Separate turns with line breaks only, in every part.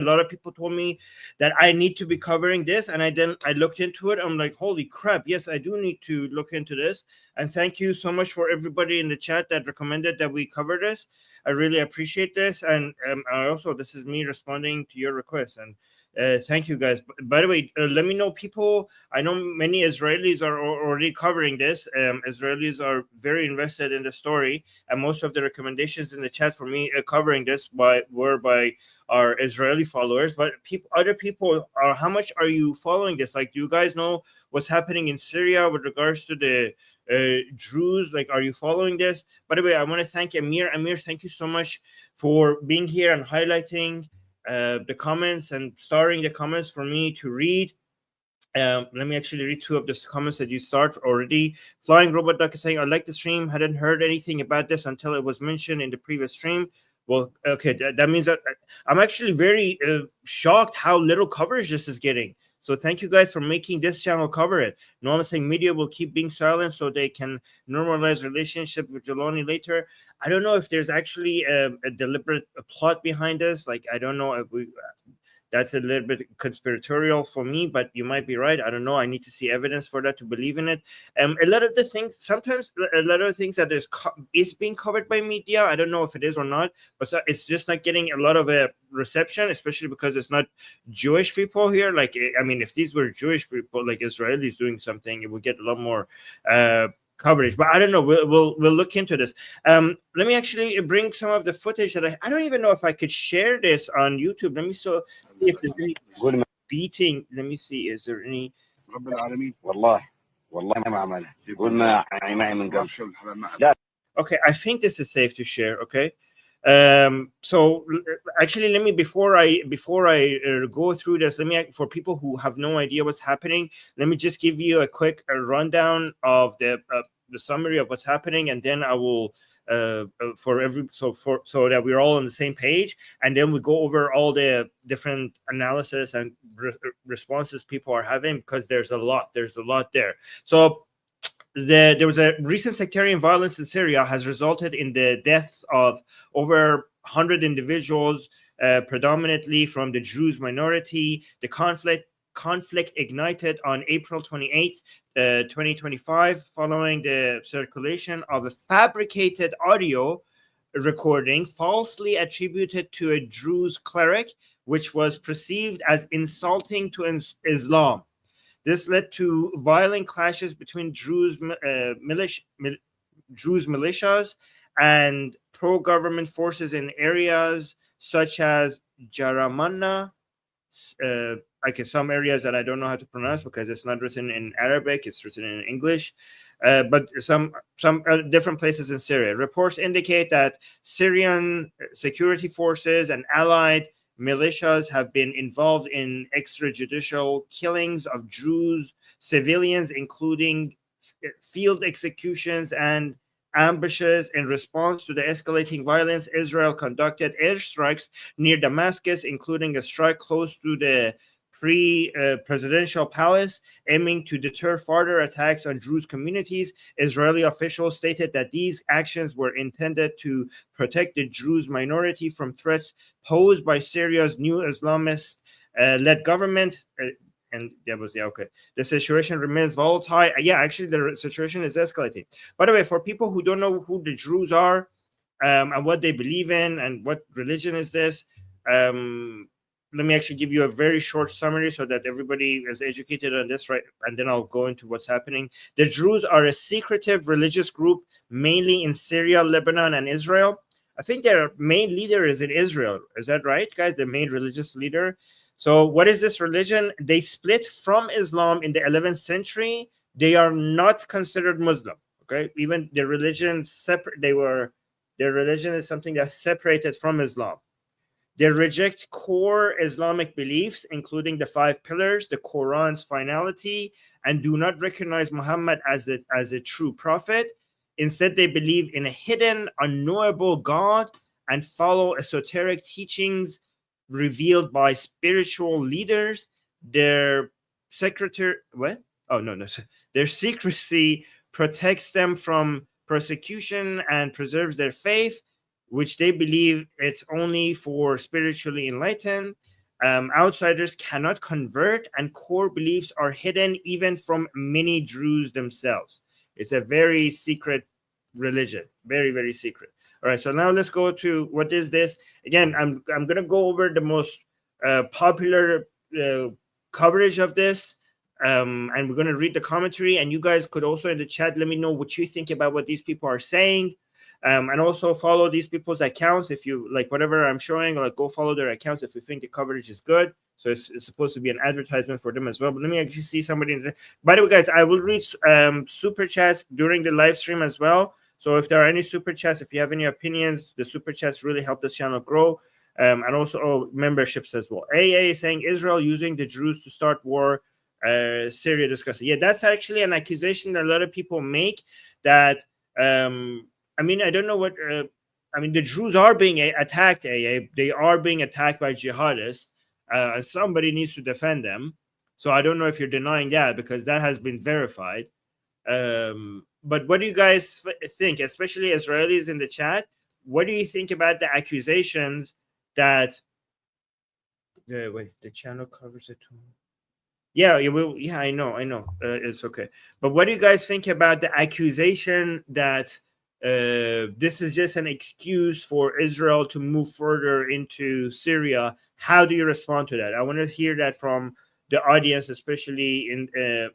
a lot of people told me that I need to be covering this, and I looked into it. I'm like, holy crap, yes, I do need to look into this. And thank you so much for everybody in the chat that recommended that we cover this. I really appreciate this, and I also, this is me responding to your request. And thank you guys. By the way, let me know, people. I know many Israelis are already covering this. Israelis are very invested in the story, and most of the recommendations in the chat for me covering this were by our Israeli followers. But other people are. How much are you following this? Like, do you guys know what's happening in Syria with regards to the Druze? Like, are you following this? By the way, I want to thank Amir. Amir, thank you so much for being here and highlighting the comments and starring the comments for me to read. Let me actually read two of the comments that you start already. Flying Robot Duck is saying, I like the stream. Hadn't heard anything about this until it was mentioned in the previous stream. Well, okay, that means that I'm actually very shocked how little coverage this is getting. So thank you guys for making this channel cover it. No, I'm saying media will keep being silent so they can normalize relationship with Jelani later. I don't know if there's actually a deliberate plot behind this. Like, I don't know if that's a little bit conspiratorial for me, but you might be right. I don't know. I need to see evidence for that to believe in it. A lot of the things, sometimes a lot of the things that is being covered by media, I don't know if it is or not, but it's just not getting a lot of a reception, especially because it's not Jewish people here. Like, I mean, if these were Jewish people, like Israelis doing something, it would get a lot more coverage. But I don't know. We'll look into this. Let me actually bring some of the footage that I don't even know if I could share this on YouTube. Let me see if there's any beating. Let me see. Is there any? Okay, I think this is safe to share. Okay. So actually, let me before I go through this, let me, for people who have no idea what's happening, let me just give you a quick rundown of the summary of what's happening, and then I will so that we're all on the same page, and then we go over all the different analysis and responses people are having, because there's a lot there. So there was a recent sectarian violence in Syria has resulted in the deaths of over 100 individuals, predominantly from the Druze minority. The conflict ignited on April 28th, 2025, following the circulation of a fabricated audio recording falsely attributed to a Druze cleric, which was perceived as insulting to Islam. This led to violent clashes between Druze militias and pro-government forces in areas such as Jaramanna, some areas that I don't know how to pronounce because it's not written in Arabic, it's written in English, but some different places in Syria. Reports indicate that Syrian security forces and allied militias have been involved in extrajudicial killings of Druze civilians, including field executions and ambushes. In response to the escalating violence, Israel conducted airstrikes near Damascus, including a strike close to the presidential palace, aiming to deter further attacks on Druze communities. Israeli officials stated that these actions were intended to protect the Druze minority from threats posed by Syria's new Islamist-led government. And that was okay. The situation remains volatile. Yeah, actually, the situation is escalating. By the way, for people who don't know who the Druze are and what they believe in and what religion is this, let me actually give you a very short summary so that everybody is educated on this, right? And then I'll go into what's happening. The Druze are a secretive religious group, mainly in Syria, Lebanon, and Israel. I think their main leader is in Israel. Is that right, guys? The main religious leader. So what is this religion? They split from Islam in the 11th century. They are not considered Muslim. Okay, even their religion their religion is something that's separated from Islam. They reject core Islamic beliefs, including the 5 pillars, the Quran's finality, and do not recognize Muhammad as a true prophet. Instead, they believe in a hidden, unknowable God and follow esoteric teachings revealed by spiritual leaders. Their Their secrecy protects them from persecution and preserves their faith, which they believe it's only for spiritually enlightened. Outsiders cannot convert, and core beliefs are hidden even from many Druze themselves. It's a very secret religion, very, very secret. All right, so now let's go to what is this? Again, I'm going to go over the most popular coverage of this, and we're going to read the commentary. And you guys could also in the chat let me know what you think about what these people are saying. And also follow these people's accounts if you like whatever I'm showing. Like, go follow their accounts if you think the coverage is good. So it's supposed to be an advertisement for them as well. But let me actually see somebody. By the way, guys, I will read super chats during the live stream as well. So if there are any super chats, if you have any opinions, the super chats really help this channel grow. And also memberships as well. AA is saying Israel using the Druze to start war. Syria discussing. Yeah, that's actually an accusation that a lot of people make. That I mean, I don't know what. I mean, the Druze are being attacked. They are being attacked by jihadists. Somebody needs to defend them. So I don't know if you're denying that, because that has been verified. But what do you guys think, especially Israelis in the chat? What do you think about the accusations that? Wait, the channel covers it too. Yeah, it will. Yeah, I know. It's okay. But what do you guys think about the accusation that this is just an excuse for Israel to move further into Syria? How do you respond to that? I want to hear that from the audience, especially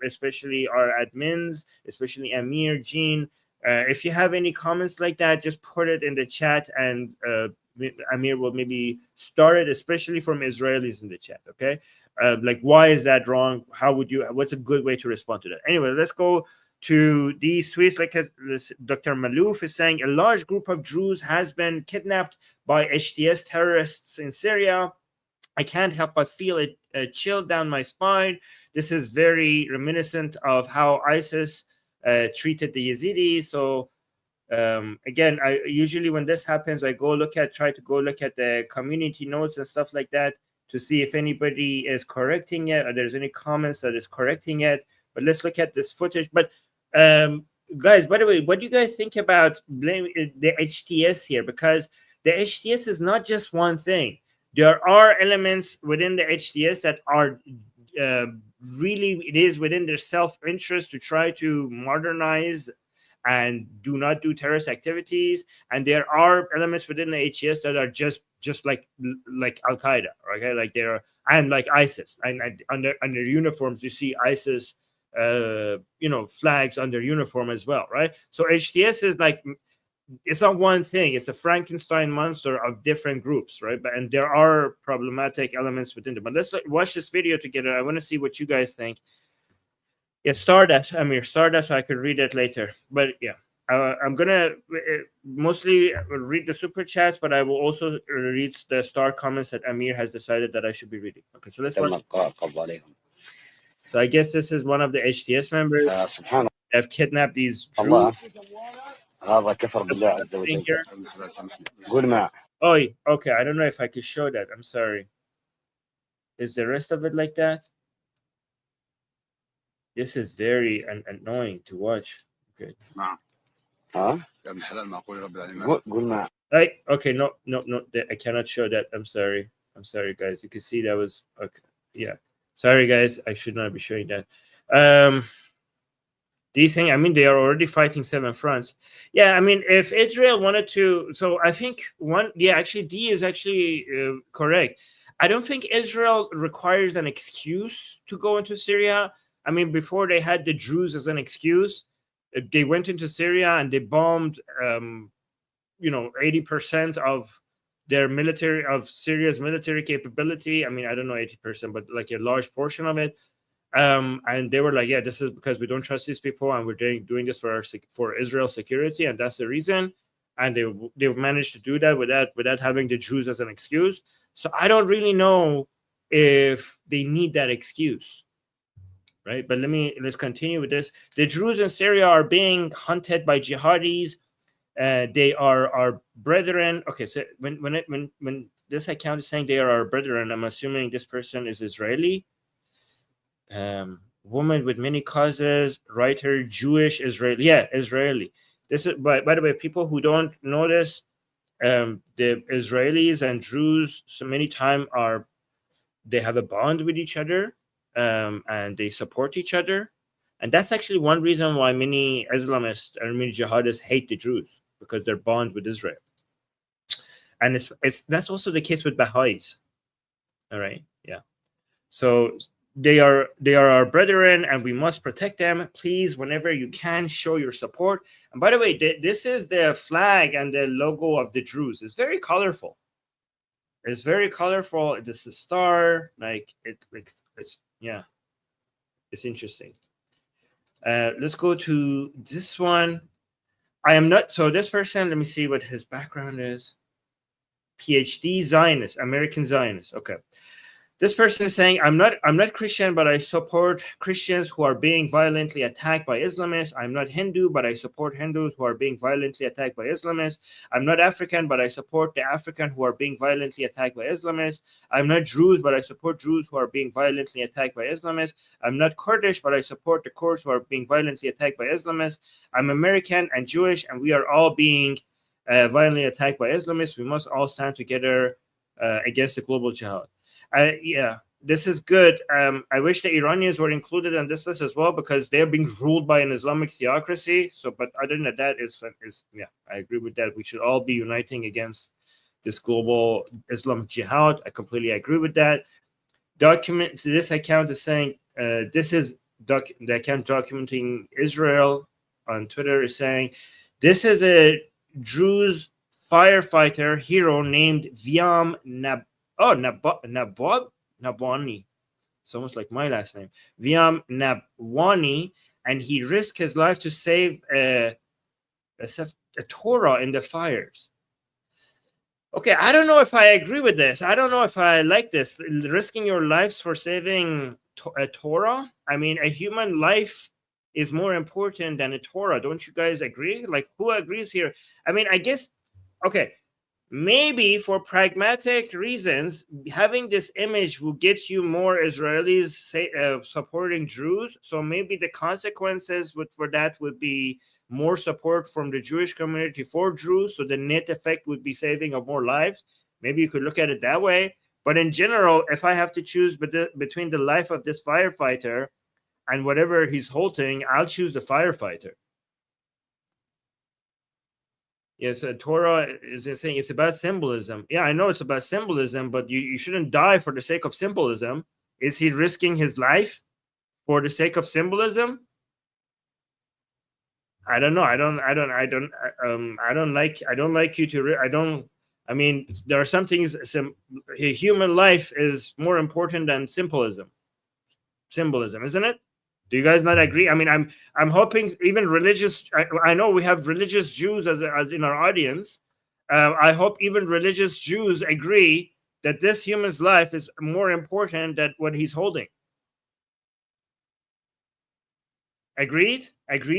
especially our admins, especially Amir, Jean. If you have any comments like that, just put it in the chat, and Amir will maybe start it, especially from Israelis in the chat. Okay. Like, why is that wrong? What's a good way to respond to that? Anyway, let's go to these tweets. Like Dr. Malouf is saying, a large group of Druze has been kidnapped by HTS terrorists in Syria. I can't help but feel it chill down my spine. This is very reminiscent of how ISIS treated the Yazidis. So again, I usually when this happens, I try to go look at the community notes and stuff like that, to see if anybody is correcting it or there's any comments that is correcting it. But let's look at this footage. But guys, by the way, what do you guys think about the HTS here? Because the HTS is not just one thing. There are elements within the HTS that are really, it is within their self-interest to try to modernize and do not do terrorist activities. And there are elements within the HTS that are just like Al Qaeda, okay? Like they're, and like ISIS, and under uniforms you see ISIS, flags under uniform as well, right? So HTS is like, it's not one thing; it's a Frankenstein monster of different groups, right? And there are problematic elements within them. But let's watch this video together. I want to see what you guys think. Yeah, start that, Amir. Start that so I could read it later. But yeah, I'm gonna mostly read the super chats, but I will also read the star comments that Amir has decided that I should be reading. Okay, so let's watch. So I guess this is one of the HTS members that have kidnapped these Druze. Oh, okay. I don't know if I could show that. I'm sorry. Is the rest of it like that? This is very annoying to watch. Okay. Okay, no, I cannot show that. I'm sorry, guys. You can see that was okay. Yeah, sorry, guys. I should not be showing that. These things, I mean, they are already fighting 7 fronts. Yeah, I mean, if Israel wanted to, so I think actually, D is actually correct. I don't think Israel requires an excuse to go into Syria. I mean, before they had the Druze as an excuse, they went into Syria and they bombed, 80% of their military, of Syria's military capability. I mean, I don't know 80%, but like a large portion of it. And they were like, yeah, this is because we don't trust these people, and we're doing this for Israel's security, and that's the reason. And they managed to do that without having the Jews as an excuse. So I don't really know if they need that excuse, right? But let's continue with this. The Druze in Syria are being hunted by jihadis. They are our brethren. Okay, so when this account is saying they are our brethren, I'm assuming this person is Israeli. Woman with many causes, writer, Jewish, Israeli. Yeah, Israeli. This is by the way, people who don't know this, the Israelis and Druze so many times are they have a bond with each other, and they support each other. And that's actually one reason why many Islamists and many jihadists hate the Druze, because they're bond with Israel. And that's also the case with Baha'is. All right, yeah. So they are our brethren, and we must protect them. Please, whenever you can, show your support. And by the way, this is the flag and the logo of the Druze. It's very colorful. It's very colorful. This is a star. It's yeah. It's interesting. Let's go to this one. I am not. So this person, let me see what his background is. PhD Zionist, American Zionist. Okay. This person is saying, I'm not Christian, but I support Christians who are being violently attacked by Islamists. I'm not Hindu, but I support Hindus who are being violently attacked by Islamists. I'm not African, but I support the African who are being violently attacked by Islamists. I'm not Druze, but I support Druze who are being violently attacked by Islamists. I'm not Kurdish, but I support the Kurds who are being violently attacked by Islamists. I'm American and Jewish, and we are all being violently attacked by Islamists. We must all stand together against the global jihad. Yeah, this is good. I wish the Iranians were included on this list as well, because they're being ruled by an Islamic theocracy. So, but other than that, yeah, I agree with that. We should all be uniting against this global Islamic jihad. I completely agree with that. This account is saying this is the account documenting Israel on Twitter is saying this is a Druze firefighter hero named Viam Nabwani. It's almost like my last name. Viam Nabwani, and he risked his life to save a Torah in the fires. Okay, I don't know if I agree with this. I don't know if I like this. Risking your lives for saving a Torah? I mean, a human life is more important than a Torah. Don't you guys agree? Like, who agrees here? I mean, I guess, okay, maybe for pragmatic reasons, having this image will get you more Israelis supporting Druze. So maybe the consequences for that would be more support from the Jewish community for Druze. So the net effect would be saving of more lives. Maybe you could look at it that way. But in general, if I have to choose between the life of this firefighter and whatever he's holding, I'll choose the firefighter. Yes, Torah is saying it's about symbolism. Yeah, I know it's about symbolism, but you shouldn't die for the sake of symbolism. Is he risking his life for the sake of symbolism? I don't know. I don't like you to. I mean, there are some things. Human life is more important than symbolism, isn't it? Do you guys not agree? I mean, I'm hoping even religious. I know we have religious Jews as in our audience. I hope even religious Jews agree that this human's life is more important than what he's holding. Agreed,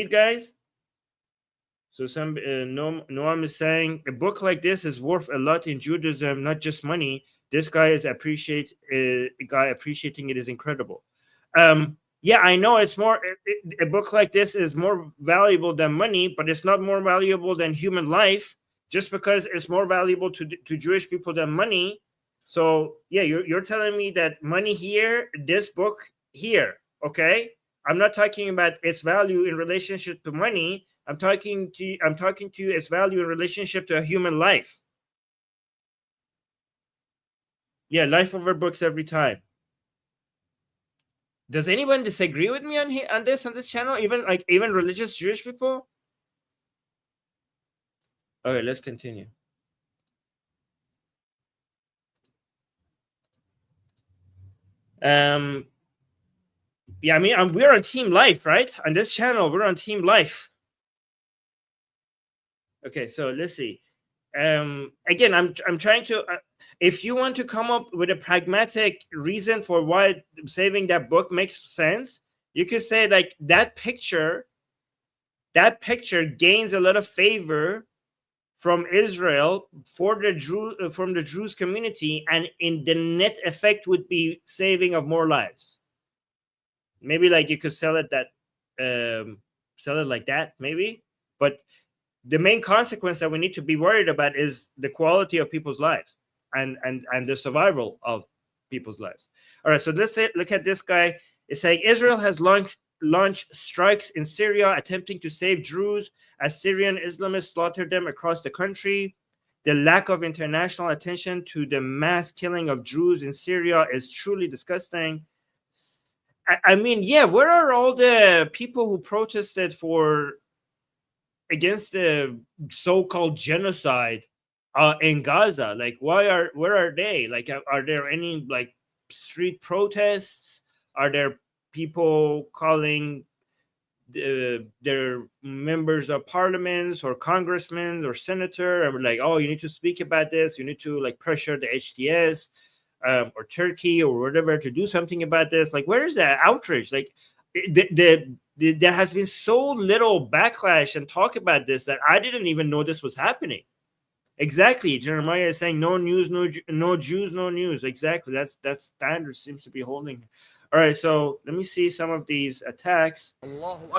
guys. So Noam is saying a book like this is worth a lot in Judaism, not just money. This guy is appreciating it is incredible. Yeah, I know it's more. A book like this is more valuable than money, but it's not more valuable than human life. Just because it's more valuable to Jewish people than money. So yeah, you're telling me that money here, this book here, okay? I'm not talking about its value in relationship to money. I'm talking to you its value in relationship to a human life. Yeah, life over books every time. Does anyone disagree with me on this channel? Even religious Jewish people? Okay, let's continue. Yeah, I mean, we're on Team Life, right? On this channel, we're on Team Life. Okay, so let's see. Again, I'm trying to. If you want to come up with a pragmatic reason for why saving that book makes sense, you could say like that picture gains a lot of favor from Israel from the Druze community, and in the net effect would be saving of more lives. Maybe like you could sell it like that, maybe. But the main consequence that we need to be worried about is the quality of people's lives and the survival of people's lives. All right, so let's look at this guy. It's saying Israel has launched strikes in Syria, attempting to save Druze as Syrian Islamists slaughtered them across the country. The lack of international attention to the mass killing of Druze in Syria is truly disgusting. I mean, yeah, where are all the people who protested against the so-called genocide in Gaza? Like, where are they? Like, are there any like street protests? Are there people calling their members of parliaments or congressmen or senator and like, oh, you need to speak about this, you need to like pressure the HTS or Turkey or whatever to do something about this? Like, where is that outrage? Like, there has been so little backlash and talk about this that I didn't even know this was happening. Exactly, Jeremiah is saying no news, no Jews, no news. Exactly, that standard seems to be holding. All right, so let me see some of these attacks. Allahu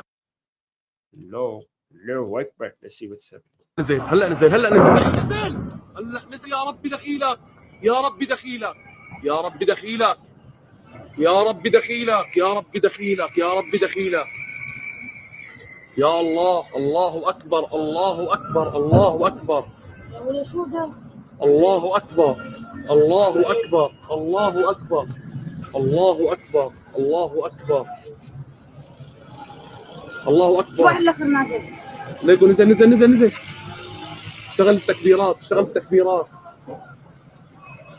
Akbar. Let's see what's happening.
هلا نزل هلا نزل يا ربي دخيلك يا ربي دخيلك يا ربي دخيلك يا ربي دخيلك يا ربي دخيلك يا ربي دخيلك يا الله الله أكبر الله أكبر الله أكبر الله أكبر الله أكبر الله أكبر الله أكبر الله أكبر الله أكبر واحد الآخر نازل ليكو نزل اشتغل التكبيرات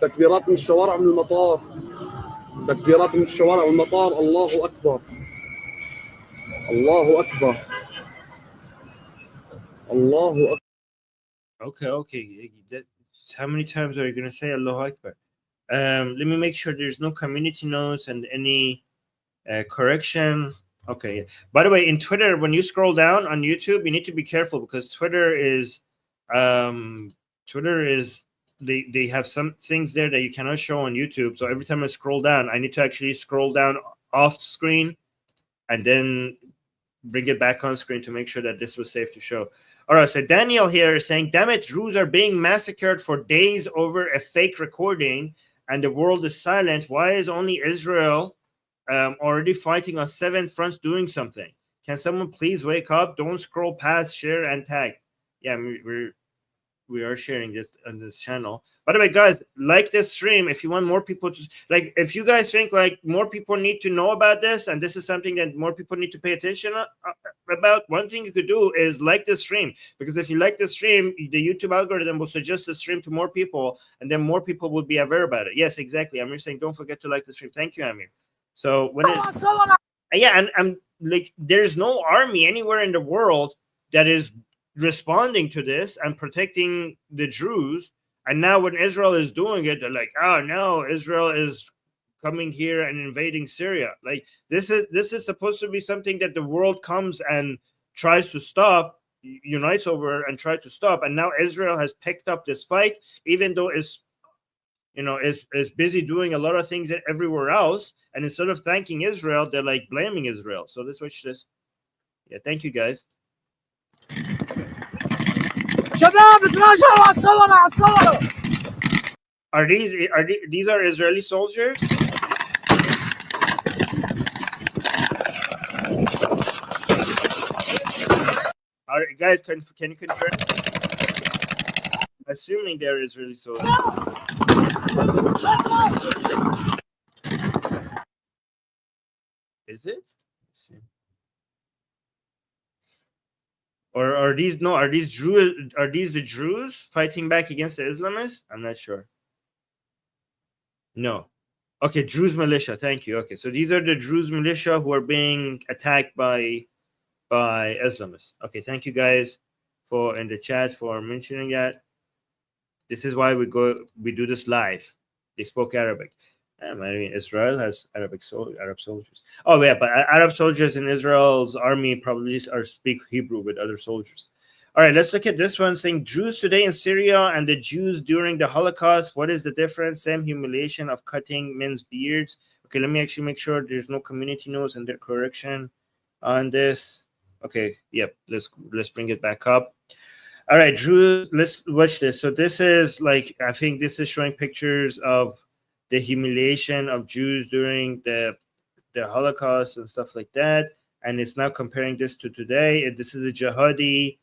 تكبيرات من الشوارع ومن المطار تكبيرات من الشوارع والمطار الله أكبر الله أكبر الله أكبر.
Okay. How many times are you going to say Allahu Akbar? Let me make sure there's no community notes and any correction. Okay. By the way, in Twitter, when you scroll down on YouTube, you need to be careful because Twitter is they have some things there that you cannot show on YouTube. So every time I scroll down, I need to actually scroll down off screen and then bring it back on screen to make sure that this was safe to show. All right, so Daniel here is saying, damn it, Druze are being massacred for days over a fake recording and the world is silent. Why is only Israel already fighting on 7 fronts doing something? Can someone please wake up? Don't scroll past, share, and tag. Yeah, we are sharing it on this channel. By the way, guys, like this stream if you want more people to, like, if you guys think like more people need to know about this and this is something that more people need to pay attention about, one thing you could do is like this stream, because if you like this stream, the YouTube algorithm will suggest the stream to more people and then more people will be aware about it. Yes, exactly. Amir saying don't forget to like the stream. Thank you, Amir. So when yeah, and I'm like, there's no army anywhere in the world that is responding to this and protecting the Druze. And now when Israel is doing it, they're like, oh no, Israel is coming here and invading Syria. Like, this is supposed to be something that the world comes and tries to stop, unites over and try to stop. And now Israel has picked up this fight, even though it's busy doing a lot of things everywhere else. And instead of thanking Israel, they're like blaming Israel. So let's watch this. Yeah, thank you guys. Are these are Israeli soldiers? Guys, can you confirm? Assuming they're Israeli soldiers. Is it? Or are these Druze? Are these the Druze fighting back against the Islamists? I'm not sure. No. Okay, Druze militia. Thank you. Okay, so these are the Druze militia who are being attacked by Islamists. Okay, thank you guys for in the chat for mentioning that. This is why we do this live. They spoke Arabic. I mean, Israel has Arab soldiers. Oh yeah, but Arab soldiers in Israel's army probably speak Hebrew with other soldiers. All right, let's look at this one saying Druze today in Syria and the Jews during the Holocaust. What is the difference? Same humiliation of cutting men's beards. Okay, let me actually make sure there's no community notes and their correction on this. Okay, yep. Let's bring it back up. All right, Druze. Let's watch this. So this is like, I think this is showing pictures of the humiliation of Jews during the Holocaust and stuff like that. And it's now comparing this to today. This is a jihadi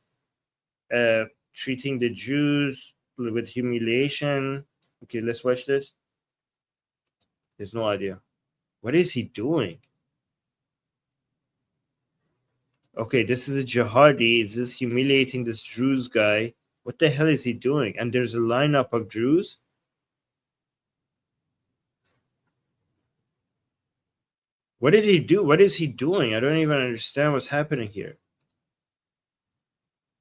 treating the Jews with humiliation. Okay, let's watch this. There's no idea. What is he doing? Okay, this is a jihadi. Is this humiliating this Druze guy? What the hell is he doing? And there's a lineup of Druze. What did he do? What is he doing? I don't even understand what's happening here.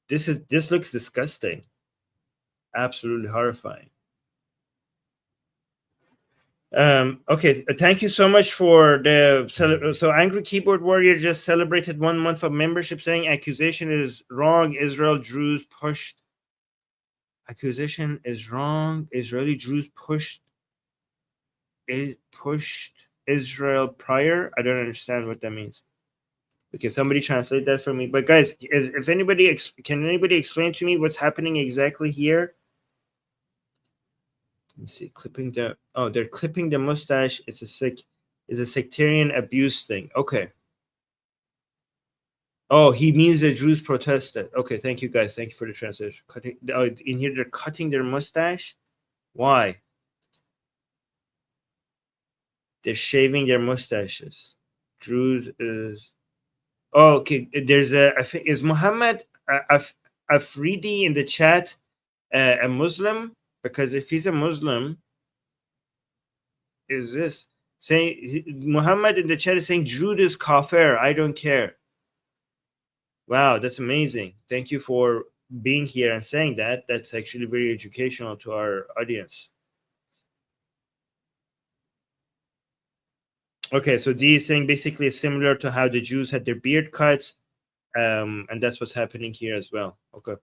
This looks disgusting. Absolutely horrifying. Okay, thank you so much for the so Angry Keyboard Warrior just celebrated 1 month of membership, saying accusation is wrong. Israel Druze pushed. Accusation is wrong. Israeli Druze pushed Israel prior. I don't understand what that means. Okay, somebody translate that for me. But guys, if anybody can anybody explain to me what's happening exactly here? Let me see. Clipping the they're clipping the mustache. It's a sectarian abuse thing. Okay. Oh, he means the Jews protested. Okay, thank you guys. Thank you for the translation. Cutting in here, they're cutting their mustache. Why? They're shaving their mustaches. Druze is. Oh, okay. There's is Muhammad Afridi in the chat a Muslim? Because if he's a Muslim, is this saying Muhammad in the chat is saying Jude is kafir? I don't care. Wow, that's amazing. Thank you for being here and saying that. That's actually very educational to our audience. Okay, so D is saying basically similar to how the Jews had their beard cuts, and that's what's happening here as well. Okay,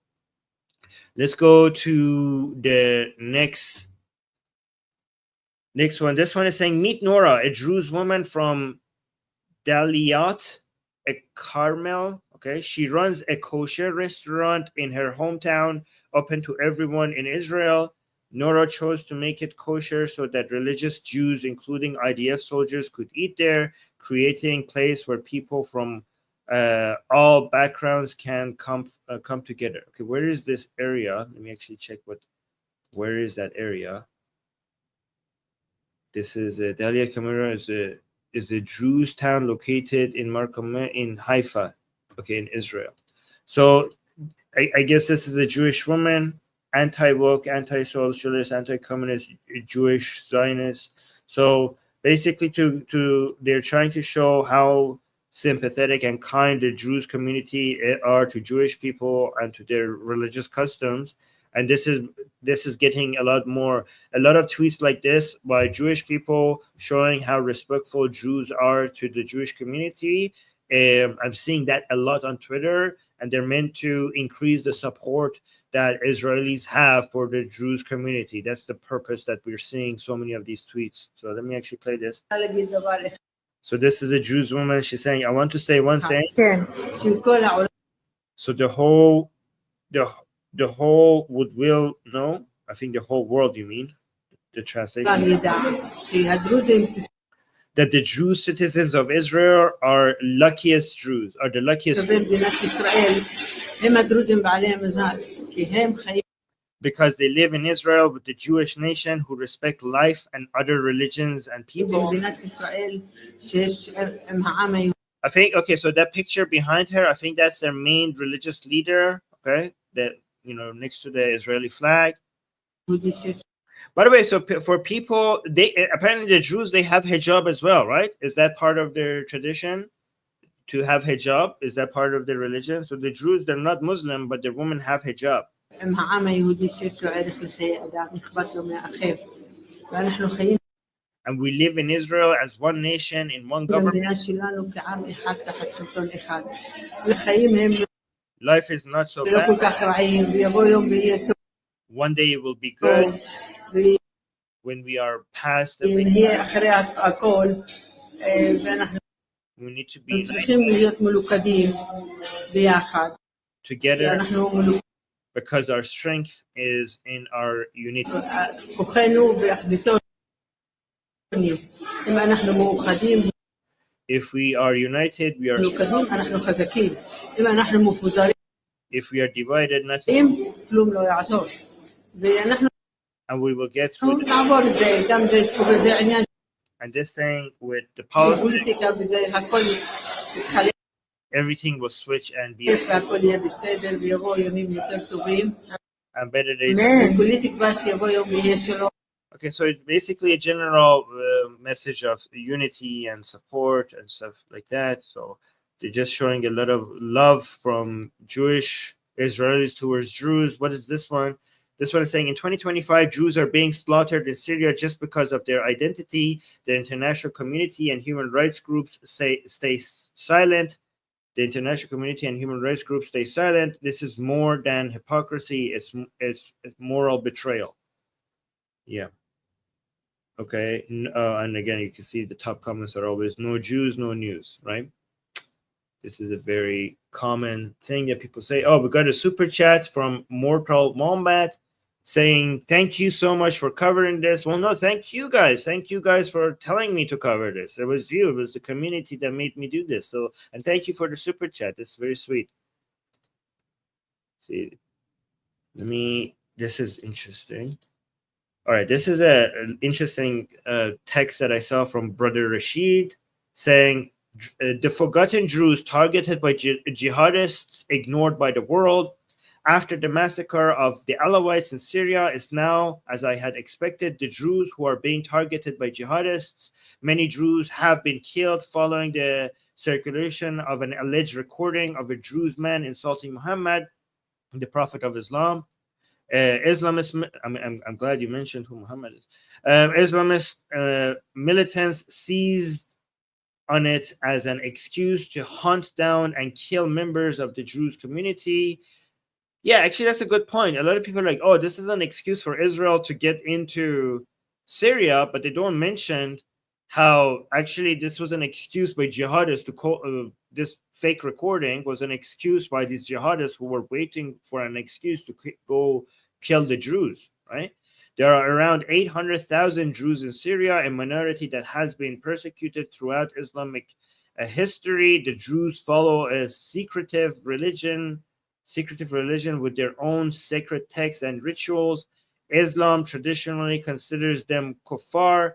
let's go to the next one. This one is saying, meet Nora, a Druze woman from Daliat, a Carmel. Okay, she runs a kosher restaurant in her hometown, open to everyone in Israel. Nora chose to make it kosher so that religious Jews, including IDF soldiers, could eat there, creating a place where people from all backgrounds can come together. Okay, where is this area? Let me actually check where is that area. This is Dalia Kamera is a Druze town located in in Haifa, okay, in Israel. So I guess this is a Jewish woman, anti-woke, anti-socialist, anti-communist, Jewish Zionist. So basically they're trying to show how sympathetic and kind the Druze community are to Jewish people and to their religious customs. And this is getting a lot of tweets like this by Jewish people showing how respectful Jews are to the Jewish community. I'm seeing that a lot on Twitter, and they're meant to increase the support that Israelis have for the Druze community. That's the purpose that we're seeing so many of these tweets. So let me actually play this. So this is a Druze woman. She's saying, I want to say one thing. So the whole will know. I think the whole world, you mean? The translation. That the Druze citizens of Israel are luckiest Druze, are the luckiest because they live in Israel with the Jewish nation who respect life and other religions and people. I think, okay, so that picture behind her, I think that's their main religious leader, okay, that, next to the Israeli flag. By the way, so for people, they apparently the Druze, they have hijab as well, right? Is that part of their tradition to have hijab? Is that part of their religion? So the Druze, they're not Muslim, but the women have hijab. And we live in Israel as one nation in one government. Life is not so bad. One day it will be good. When we are past the we need to be together because our strength is in our unity.
إما نحن موحدين
If we are united, we are strong.
ملوكدين نحن خزكين إما نحن مفوزين
If we are divided, nothing.
فلوم لو يعصور نحن
And we will get through this.
نعبر زي دم زي كوبا زي عنيان
And this thing with the politics,
بوليتيكا بزي هكل تخلي
everything will switch and be
كيف هكل يبي السيدر بيبغوا يومين يترتبين
and better days.
نه بوليتيك بس يبغوا يوم يشلو.
Okay, so it's basically a general message of unity and support and stuff like that. So they're just showing a lot of love from Jewish Israelis towards Druze. What is this one? This one is saying in 2025, Jews are being slaughtered in Syria just because of their identity. The international community and human rights groups stay silent. The international community and human rights groups stay silent. This is more than hypocrisy. It's moral betrayal. Yeah. Okay. And again, you can see the top comments are always no Jews, no news, right? This is a very common thing that people say. Oh, we got a super chat from Mortal Mombat saying, thank you so much for covering this. Well, no, thank you guys. Thank you guys for telling me to cover this. It was you. It was the community that made me do this. So, and thank you for the super chat. It's very sweet. See, this is interesting. All right, this is an interesting text that I saw from Brother Rashid saying, the forgotten Druze targeted by jihadists, ignored by the world. After the massacre of the Alawites in Syria is now, as I had expected, the Druze who are being targeted by jihadists. Many Druze have been killed following the circulation of an alleged recording of a Druze man insulting Muhammad, the Prophet of Islam. Islamist, I'm glad you mentioned who Muhammad is. Islamist militants seized on it as an excuse to hunt down and kill members of the Druze community. Yeah, actually, that's a good point. A lot of people are like, oh, this is an excuse for Israel to get into Syria, but they don't mention how actually this was an excuse by jihadists to call this fake recording was an excuse by these jihadists who were waiting for an excuse to go kill the Druze, right? There are around 800,000 Druze in Syria, a minority that has been persecuted throughout Islamic history. The Druze follow a secretive religion with their own sacred texts and rituals. Islam traditionally considers them kuffar,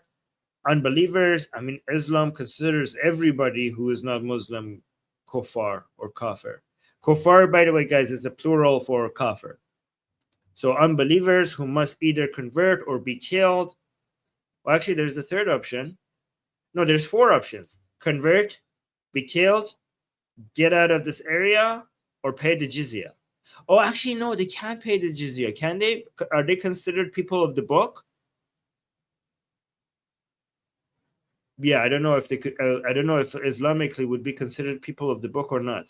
unbelievers. I mean, Islam considers everybody who is not Muslim kuffar or kafir. Kuffar, by the way, guys, is the plural for kafir. So unbelievers who must either convert or be killed. Well, actually, there's the third option. No, there's four options. Convert, be killed, get out of this area, or pay the jizya. Oh, actually, no, they can't pay the jizya, can they? Are they considered people of the book? Yeah, I don't know if they could. I don't know if Islamically would be considered people of the book or not.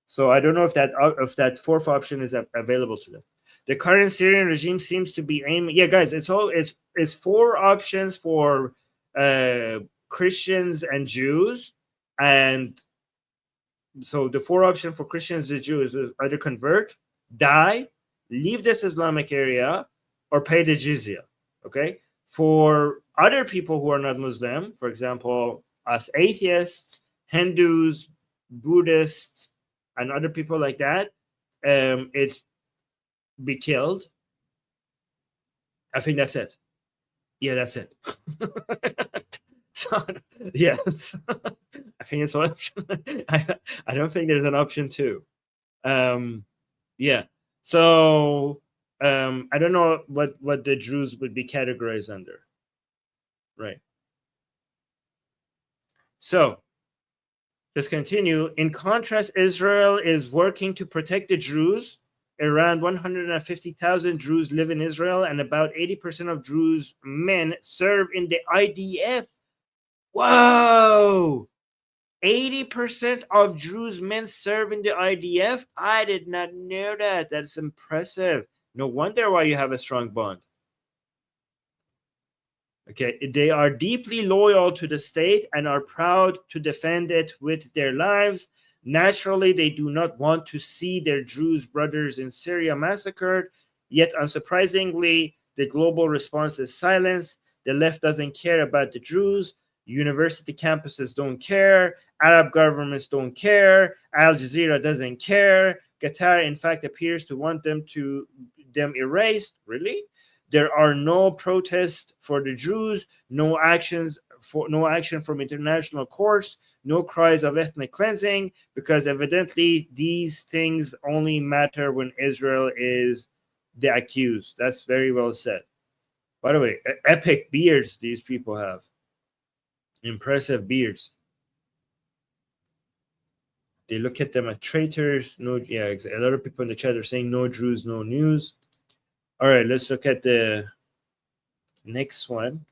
So I don't know if that fourth option is available to them. The current Syrian regime seems to be aiming. Yeah, guys, it's four options for Christians and Jews, and so the four options for Christians and Jews is either convert, die, leave this Islamic area, or pay the jizya. Okay. For other people who are not Muslim, for example, us atheists, Hindus, Buddhists, and other people like that, it's be killed. I think that's it. Yeah, that's it. So, yes. I think it's one option. I don't think there's an option two. Yeah. So I don't know what the Druze would be categorized under. Right. So let's continue. In contrast, Israel is working to protect the Druze. Around 150,000 Druze live in Israel, and about 80% of Druze men serve in the IDF. Whoa! 80% of Druze men serve in the IDF? I did not know that. That's impressive. No wonder why you have a strong bond. Okay, they are deeply loyal to the state and are proud to defend it with their lives. Naturally, they do not want to see their Druze brothers in Syria massacred, yet unsurprisingly, the global response is silence. The left doesn't care about the Druze. University campuses don't care. Arab governments don't care. Al Jazeera doesn't care. Qatar, in fact, appears to want them erased. Really? There are no protests for the Druze, no action from international courts, no cries of ethnic cleansing, because evidently these things only matter when Israel is the accused. That's very well said. By the way, epic beards these people have. Impressive beards. They look at them as traitors. No, yeah, a lot of people in the chat are saying no Druze, no news. All right, let's look at the next one.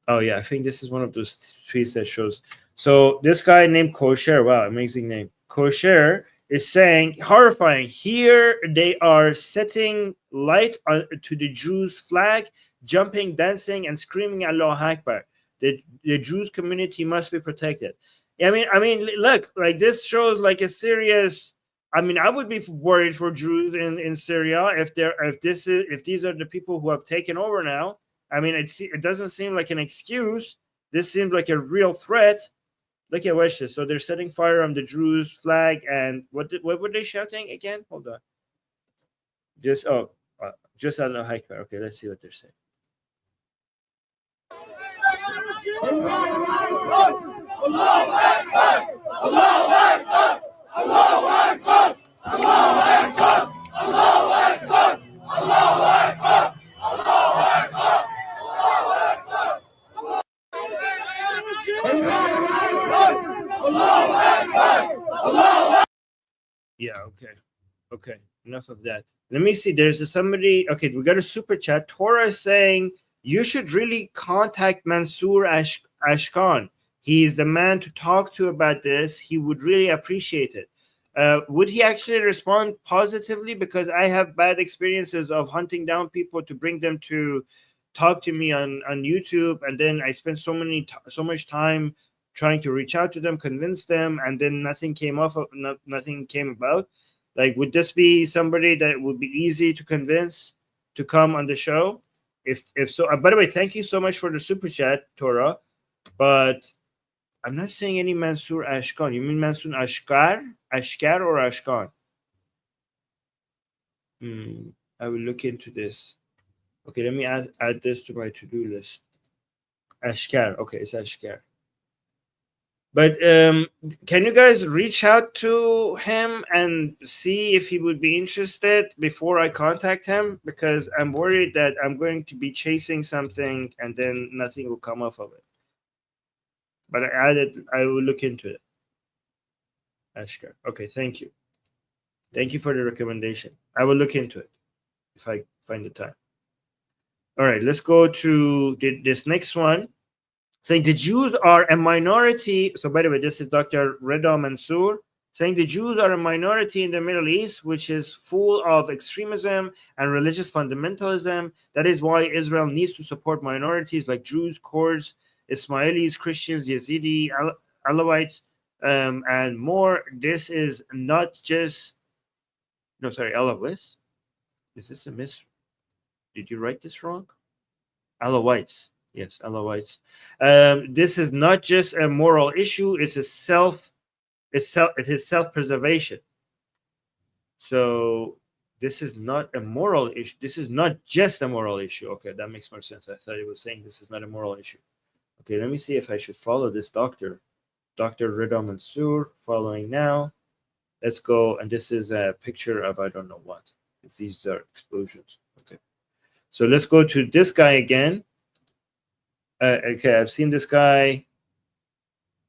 Oh yeah, I think this is one of those tweets that shows. So this guy named Kosher, wow, amazing name. Kosher is saying, horrifying. Here they are setting light to the Jews' flag, jumping, dancing, and screaming Allahu Akbar. The Jews community must be protected. I mean, look, like this shows like a serious. I mean, I would be worried for Jews in Syria if these are the people who have taken over now. I mean, it doesn't seem like an excuse. This seems like a real threat. Look at watch this. So they're setting fire on the Druze flag, and what were they shouting again? Hold on. Just Allah Akbar. Okay, let's see what they're saying. Allahu Akbar! Allahu Akbar! Allahu Akbar! Allahu Akbar! Allahu Akbar! Allahu Akbar! Allahu Akbar! Allahu Akbar! Yeah, okay. Enough of that. Let me see. There's somebody. Okay, we got a super chat. Torah is saying you should really contact Mansour Ashkan. He is the man to talk to about this. He would really appreciate it. Would he actually respond positively? Because I have bad experiences of hunting down people to bring them to talk to me on YouTube, and then I spent so much time trying to reach out to them, convince them, and then nothing came about. Like, would this be somebody that would be easy to convince to come on the show? If so, by the way, thank you so much for the super chat, Torah. But I'm not saying any Mansour Ashkan. You mean Mansour Ashkar or Ashkan? I will look into this. Okay, let me add this to my to-do list. Ashkar. Okay, it's Ashkar. But can you guys reach out to him and see if he would be interested before I contact him? Because I'm worried that I'm going to be chasing something and then nothing will come off of it. But I will look into it. Ashkar. Okay, thank you. Thank you for the recommendation. I will look into it if I find the time. All right, let's go to this next one. Saying the Jews are a minority. So, by the way, this is Dr. Reda Mansour saying the Jews are a minority in the Middle East, which is full of extremism and religious fundamentalism. That is why Israel needs to support minorities like Jews, Kurds, Ismailis, Christians, Yazidi, Alawites, and more. This is not just. No, sorry, Alawites. Is this a miss? Did you write this wrong? Alawites. Yes, Alawites. This is not just a moral issue; it is self-preservation. So this is not a moral issue. This is not just a moral issue. Okay, that makes more sense. I thought it was saying this is not a moral issue. Okay, let me see if I should follow this Dr. Reda Mansour. Following now. Let's go. And this is a picture of I don't know what. These are explosions. Okay, so let's go to this guy again. Okay, I've seen this guy.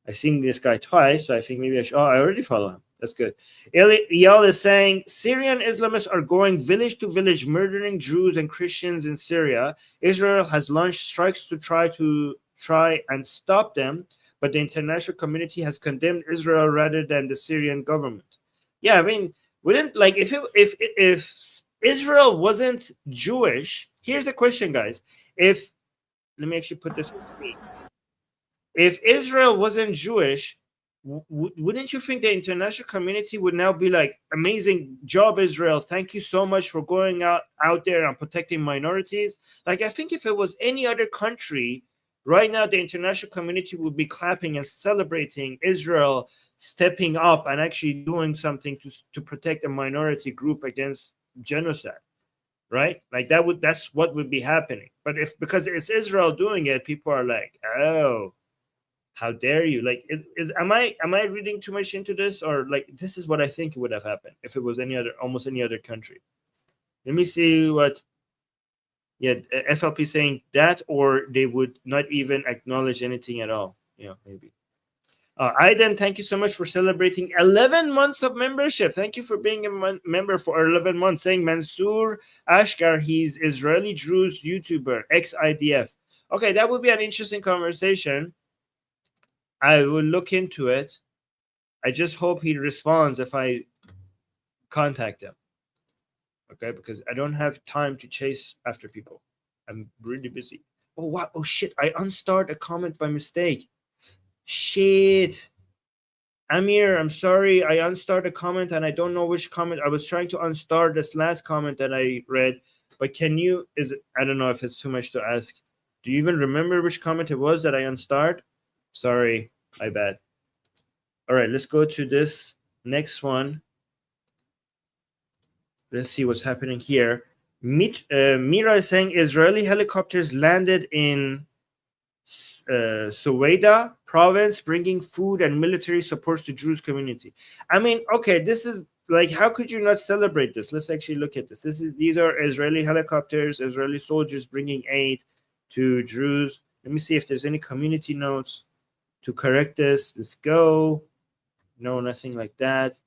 I've seen this guy twice, so I think maybe I should. Oh, I already follow him. That's good. Eyal is saying Syrian Islamists are going village to village, murdering Jews and Christians in Syria. Israel has launched strikes to try and stop them, but the international community has condemned Israel rather than the Syrian government. Yeah, I mean, wouldn't like if Israel wasn't Jewish? Here's the question, guys. Let me actually put this on screen. If Israel wasn't Jewish, wouldn't you think the international community would now be like, amazing job, Israel, thank you so much for going out there and protecting minorities? Like, I think if it was any other country right now, the international community would be clapping and celebrating Israel stepping up and actually doing something to protect a minority group against genocide, right? Like that's what would be happening. But if, because it's Israel doing it, people are like, oh, how dare you? Like, am I reading too much into this, or like this is what I think would have happened if it was almost any other country? Let me see what. Yeah, FLP saying that, or they would not even acknowledge anything at all. Yeah, maybe. Aiden, thank you so much for celebrating 11 months of membership. Thank you for being a member for 11 months. Saying Mansour Ashkar, he's Israeli Druze YouTuber, ex-IDF. Okay, that would be an interesting conversation. I will look into it. I just hope he responds if I contact him. Okay, because I don't have time to chase after people. I'm really busy. Oh, wow. Oh, shit. I unstarred a comment by mistake. Shit. Amir, I'm sorry. I unstarred a comment and I don't know which comment. I was trying to unstart this last comment that I read. But can you, I don't know if it's too much to ask. Do you even remember which comment it was that I unstarred? Sorry, my bad. All right, let's go to this next one. Let's see what's happening here. Mira is saying Israeli helicopters landed in Suwaida province, bringing food and military support to Druze community. I mean, okay, this is like, how could you not celebrate this? Let's actually look at this. These are Israeli helicopters, Israeli soldiers bringing aid to Druze. Let me see if there's any community notes to correct this. Let's go. No, nothing like that.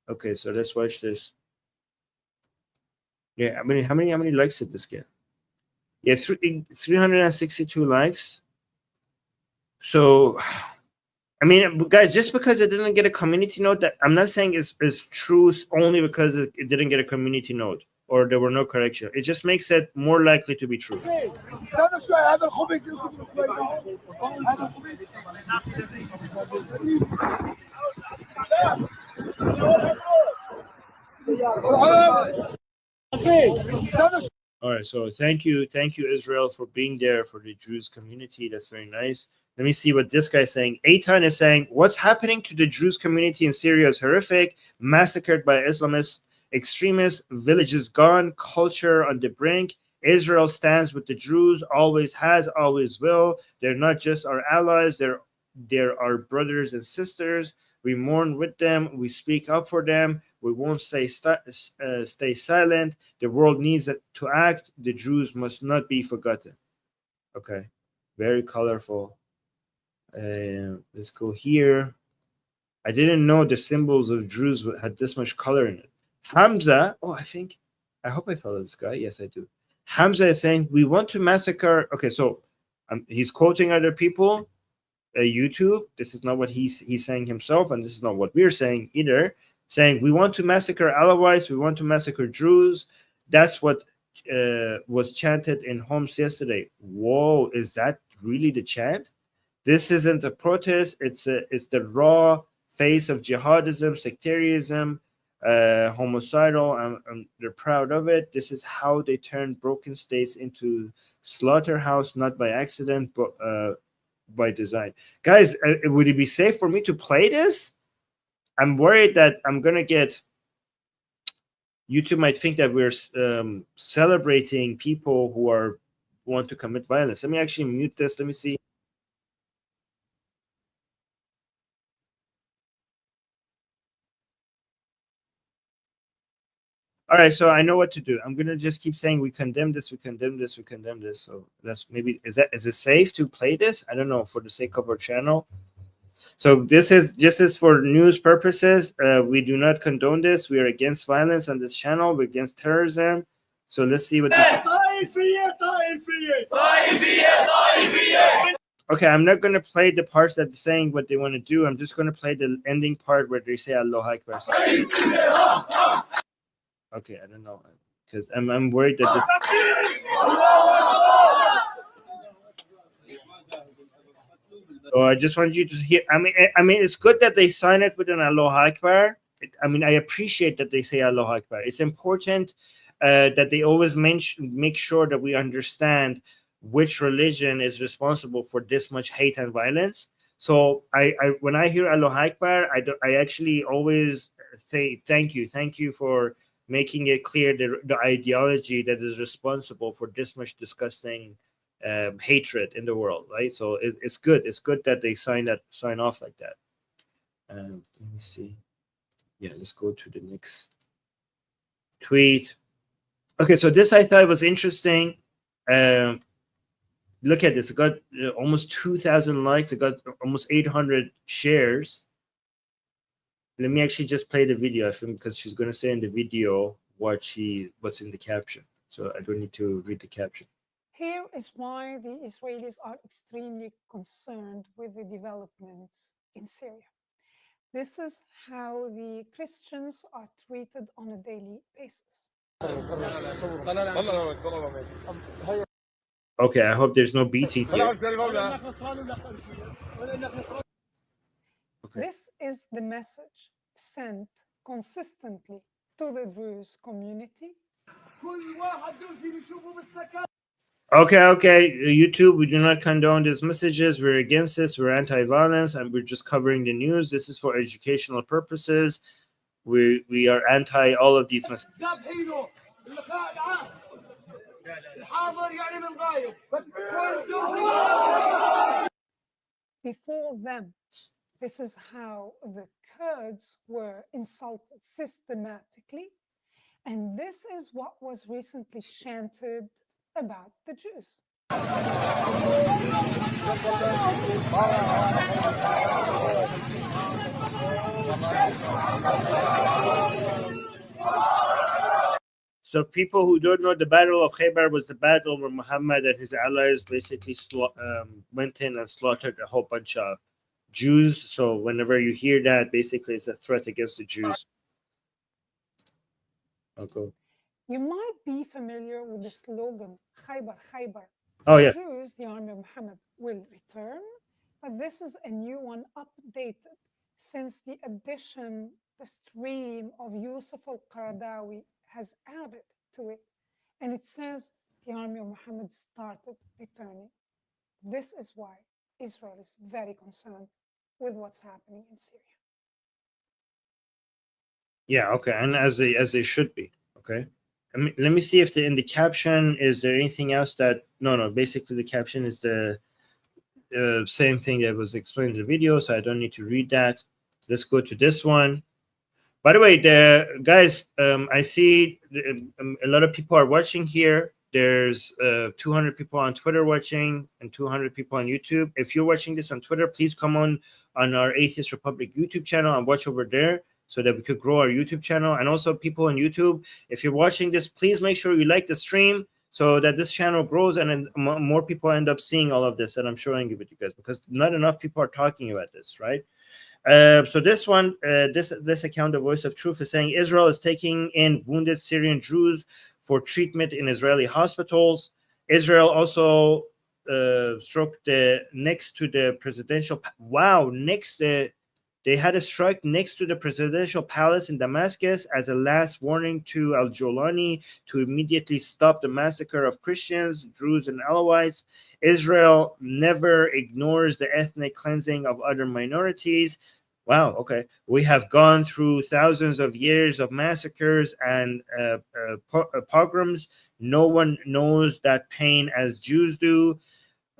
Okay, so let's watch this. Yeah, I mean, how many likes did this get? Yeah, 362 likes. So, I mean, guys, just because it didn't get a community note, that I'm not saying is true only because it didn't get a community note or there were no correction. It just makes it more likely to be true. All right, so thank you, Israel, for being there for the Druze community. That's very nice. Let me see what this guy's saying. Eitan is saying, what's happening to the Druze community in Syria is horrific. Massacred by Islamist extremists, villages gone, culture on the brink. Israel stands with the Druze, always has, always will. They're not just our allies, they're our brothers and sisters. We mourn with them. We speak up for them. We won't stay silent. The world needs to act. The Druze must not be forgotten. Okay, very colorful. Let's go here. I didn't know the symbols of Druze had this much color in it. Hamza, I hope I follow this guy. Yes, I do. Hamza is saying, we want to massacre. Okay, so he's quoting other people. YouTube. This is not what he's saying himself, and this is not what we're saying either. Saying we want to massacre Alawites, we want to massacre Druze. That's what was chanted in Homs yesterday. Whoa, is that really the chant? This isn't a protest. It's the raw face of jihadism, sectarianism, homicidal, and they're proud of it. This is how they turned broken states into slaughterhouse, not by accident, but by design. Guys, would it be safe for me to play this? I'm worried that I'm gonna get, YouTube might think that we're celebrating people who want to commit violence. Let me actually mute this. Let me see. All right, so I know what to do. I'm gonna just keep saying we condemn this, we condemn this, we condemn this. So that's maybe, is it safe to play this? I don't know, for the sake of our channel. So this is just for news purposes. We do not condone this. We are against violence on this channel. We're against terrorism. So let's see what this. Okay, I'm not gonna play the parts that are saying what they want to do. I'm just gonna play the ending part where they say Allah Akbar. Okay, I don't know, because I'm worried that this. So I just want you to hear. I mean, it's good that they sign it with an Allahu Akbar. I appreciate that they say Allahu Akbar. It's important that they always make sure that we understand which religion is responsible for this much hate and violence. So I when I hear Allahu Akbar, I actually always say thank you for making it clear the ideology that is responsible for this much disgusting hatred in the world, right? So it's good that they sign off like that. Let me see. Yeah, let's go to the next tweet. Okay, so this I thought was interesting. Look at this. It got almost 2,000 likes. It got almost 800 shares. Let me actually just play the video, I think, because she's going to say in the video what's in the caption. So I don't need to read the caption.
Here is why the Israelis are extremely concerned with the developments in Syria. This is how the Christians are treated on a daily basis.
Okay, I hope there's no beating here. Okay.
This is the message sent consistently to the Druze community.
Okay. YouTube, we do not condone these messages. We're against this. We're anti-violence, and we're just covering the news. This is for educational purposes. We are anti all of these messages.
Before them, this is how the Kurds were insulted systematically. And this is what was recently chanted about the Jews.
So people who don't know, the Battle of Khaybar was the battle where Muhammad and his allies basically went in and slaughtered a whole bunch of Jews. So whenever you hear that, basically it's a threat against the Jews. Okay.
You might be familiar with the slogan, Khaybar, Khaybar.
Oh, yeah.
Jews, the army of Muhammad, will return. But this is a new one, updated, since the addition, the stream of Yusuf al-Qaradawi has added to it. And it says the army of Muhammad started returning. This is why Israel is very concerned with what's happening in Syria.
Yeah, okay. And as they should be, okay? Let me see if in the caption, is there anything else that... No, basically the caption is the same thing that was explained in the video, so I don't need to read that. Let's go to this one. By the way, guys, I see a lot of people are watching here. There's 200 people on Twitter watching and 200 people on YouTube. If you're watching this on Twitter, please come on our Atheist Republic YouTube channel and watch over there so that we could grow our YouTube channel. And also people on YouTube, if you're watching this, please make sure you like the stream so that this channel grows and more people end up seeing all of this that I'm showing you with you guys, because not enough people are talking about this, right? So this one, this account, The Voice of Truth, is saying Israel is taking in wounded Syrian Druze for treatment in Israeli hospitals. Israel also struck next to the presidential... Wow, they had a strike next to the presidential palace in Damascus as a last warning to al-Jolani to immediately stop the massacre of Christians, Druze, and Alawites. Israel never ignores the ethnic cleansing of other minorities. Wow, okay. We have gone through thousands of years of massacres and pogroms. No one knows that pain as Jews do.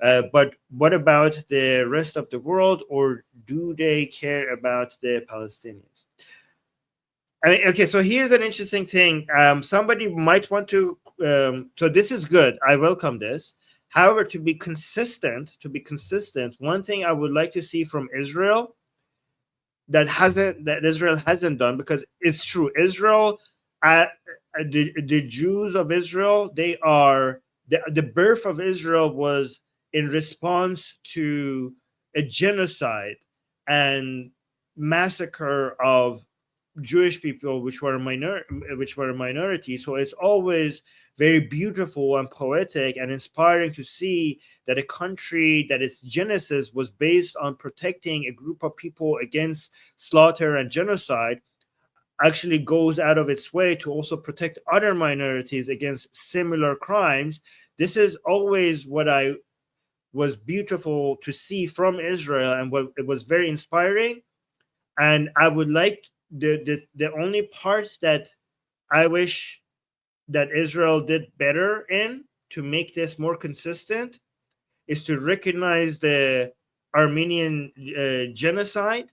But what about the rest of the world, or do they care about the Palestinians? I mean, okay, so here's an interesting thing. Somebody might want to... so this is good. I welcome this. However, to be consistent, one thing I would like to see from Israel that Israel hasn't done, because it's true, Israel, the Jews of Israel, they are... The birth of Israel was in response to a genocide and massacre of Jewish people, which were a minority. So it's always very beautiful and poetic and inspiring to see that a country that its genesis was based on protecting a group of people against slaughter and genocide actually goes out of its way to also protect other minorities against similar crimes. This is always what I was beautiful to see from Israel, and what it was very inspiring. And I would like the only part that I wish that Israel did better in to make this more consistent is to recognize the Armenian genocide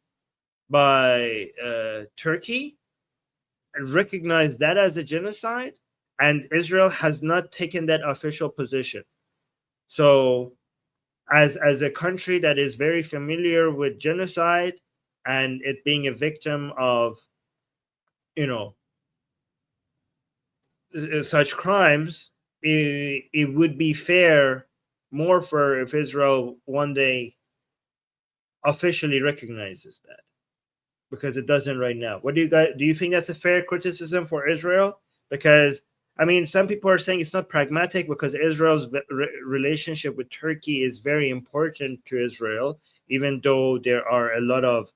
by Turkey, and recognize that as a genocide. And Israel has not taken that official position. So as a country that is very familiar with genocide and it being a victim of, you know, such crimes, it would be more fair if Israel one day officially recognizes that, because it doesn't right now. What do you think that's a fair criticism for Israel? Because I mean, some people are saying it's not pragmatic because Israel's relationship with Turkey is very important to Israel, even though there are a lot of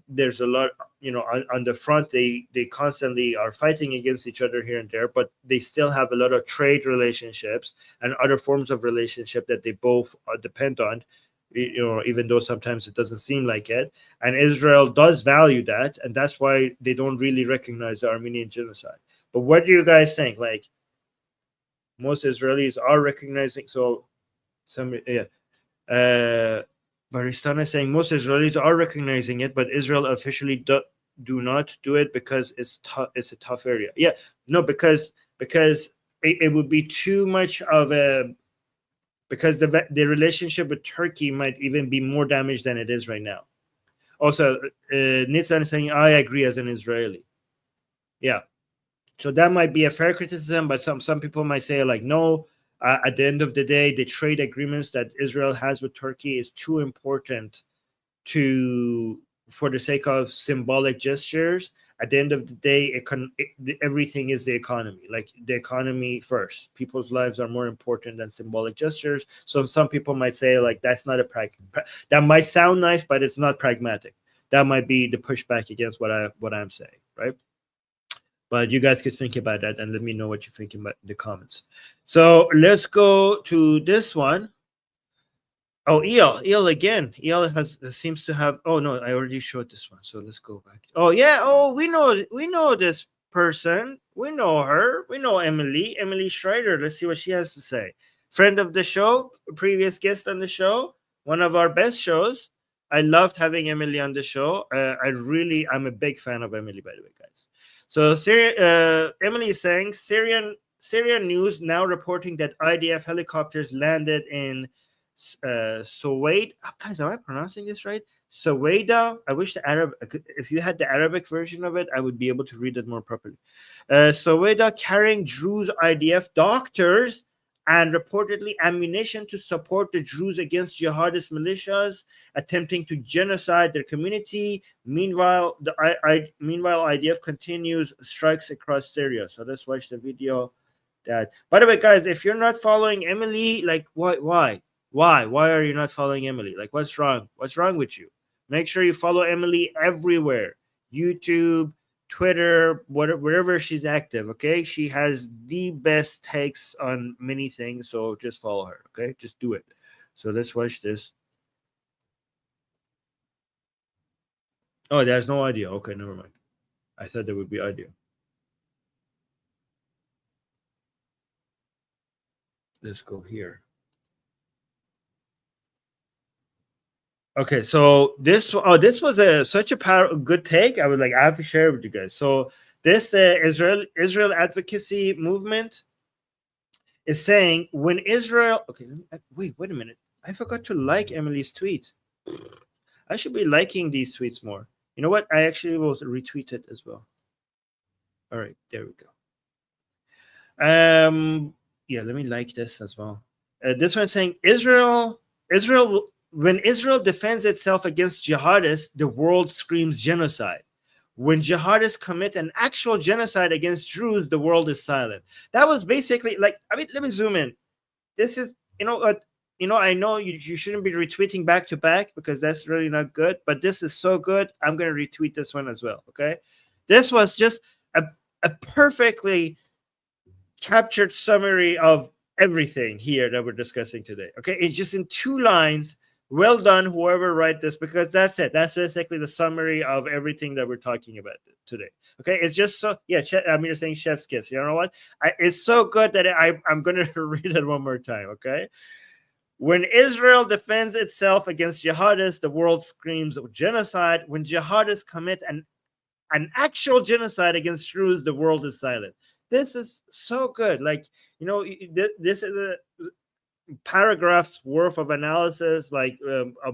there's a lot, you know, on the front, they constantly are fighting against each other here and there, but they still have a lot of trade relationships and other forms of relationship that they both depend on, you know, even though sometimes it doesn't seem like it. And Israel does value that, and that's why they don't really recognize the Armenian genocide. But what do you guys think? Like, most Israelis are recognizing, so some, yeah. Baristana is saying most Israelis are recognizing it, but Israel officially do not do it because it's a tough area. Yeah, no, because it would be too much of a, because the relationship with Turkey might even be more damaged than it is right now. Also, Nitzan is saying, I agree as an Israeli. Yeah. So that might be a fair criticism, but some people might say, like, no, at the end of the day, the trade agreements that Israel has with Turkey is too important for the sake of symbolic gestures. At the end of the day, everything is the economy. Like, the economy first. People's lives are more important than symbolic gestures. So some people might say, like, that's not that might sound nice, but it's not pragmatic. That might be the pushback against what I'm saying, right? But you guys could think about that and let me know what you think in the comments. So let's go to this one. Oh, EL again. EL seems to have. Oh no, I already showed this one. So let's go back. Oh yeah. Oh, we know this person. We know her. We know Emily Schreider. Let's see what she has to say. Friend of the show, previous guest on the show, one of our best shows. I loved having Emily on the show. I'm a big fan of Emily, by the way, guys. So Emily is saying Syrian news now reporting that IDF helicopters landed in Suwaid. Guys, am I pronouncing this right? Suwaida. I wish if you had the Arabic version of it, I would be able to read it more properly. Suwaida carrying Druze IDF doctors and reportedly ammunition to support the Druze against jihadist militias attempting to genocide their community. Meanwhile, IDF continues strikes across Syria. So let's watch the video. By the way, guys, if you're not following Emily, like, why are you not following Emily? Like, what's wrong? What's wrong with you? Make sure you follow Emily everywhere. YouTube, Twitter, wherever she's active, okay? She has the best takes on many things, so just follow her, okay? Just do it. So let's watch this. Oh, there's no audio. Okay, never mind. I thought there would be audio. Let's go here. Okay, so this was such a good take. I have to share it with you guys. So this Israel advocacy movement is saying when Israel. Okay, wait a minute. I forgot to like Emily's tweet. I should be liking these tweets more. You know what? I actually will retweet it as well. All right, there we go. Yeah, let me like this as well. This one saying Israel. When Israel defends itself against jihadists, the world screams genocide. When jihadists commit an actual genocide against Druze, the world is silent. That was basically like, I mean, let me zoom in. This is, I know you shouldn't be retweeting back to back because that's really not good, but this is so good. I'm going to retweet this one as well. Okay. This was just a perfectly captured summary of everything here that we're discussing today. Okay. It's just in 2 lines. Well done, whoever wrote this, because that's it. That's basically the summary of everything that we're talking about today. Okay, it's just so, yeah, you're saying chef's kiss. You know what? It's so good that I'm going to read it one more time, okay? When Israel defends itself against jihadists, the world screams genocide. When jihadists commit an actual genocide against Druze, the world is silent. This is so good. Like, this is a paragraphs worth of analysis by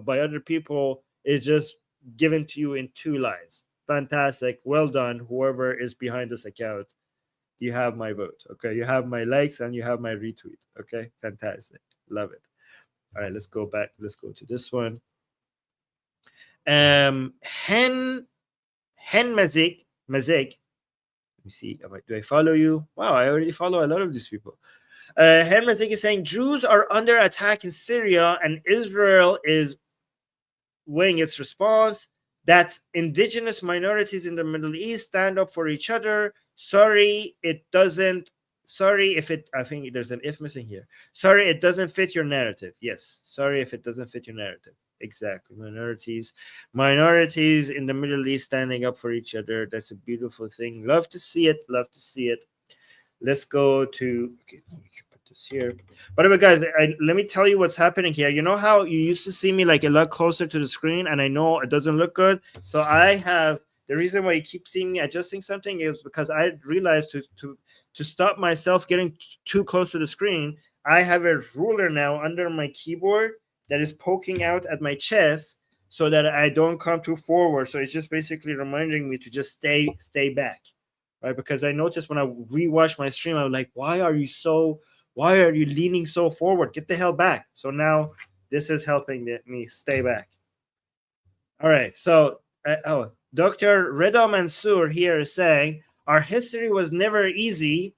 other people is just given to you in 2 lines. Fantastic. Well done, whoever is behind this account. You have my vote. Okay, you have my likes and you have my retweet. Okay, fantastic. Love it. All right, let's go back. Let's go to this one. Hen Mazik. Let me see. Do I follow you? Wow, I already follow a lot of these people. Hen Mazik is saying Jews are under attack in Syria and Israel is weighing its response. That's indigenous minorities in the Middle East stand up for each other. Sorry if it, I think there's an if missing here. Sorry, it doesn't fit your narrative. Yes. Sorry if it doesn't fit your narrative. Exactly. Minorities in the Middle East standing up for each other. That's a beautiful thing. Love to see it. Love to see it. Let's go to, okay, let me put this here. By the way, guys, let me tell you what's happening here. You know how you used to see me like a lot closer to the screen, and I know it doesn't look good. So I have, the reason why you keep seeing me adjusting something is because I realized to stop myself getting too close to the screen, I have a ruler now under my keyboard that is poking out at my chest so that I don't come too forward. So it's just basically reminding me to just stay back. Right, because I noticed when I rewatched my stream, I was like, why are you leaning so forward? Get the hell back. So now this is helping me stay back. All right. So, Dr. Reda Mansour here is saying, our history was never easy.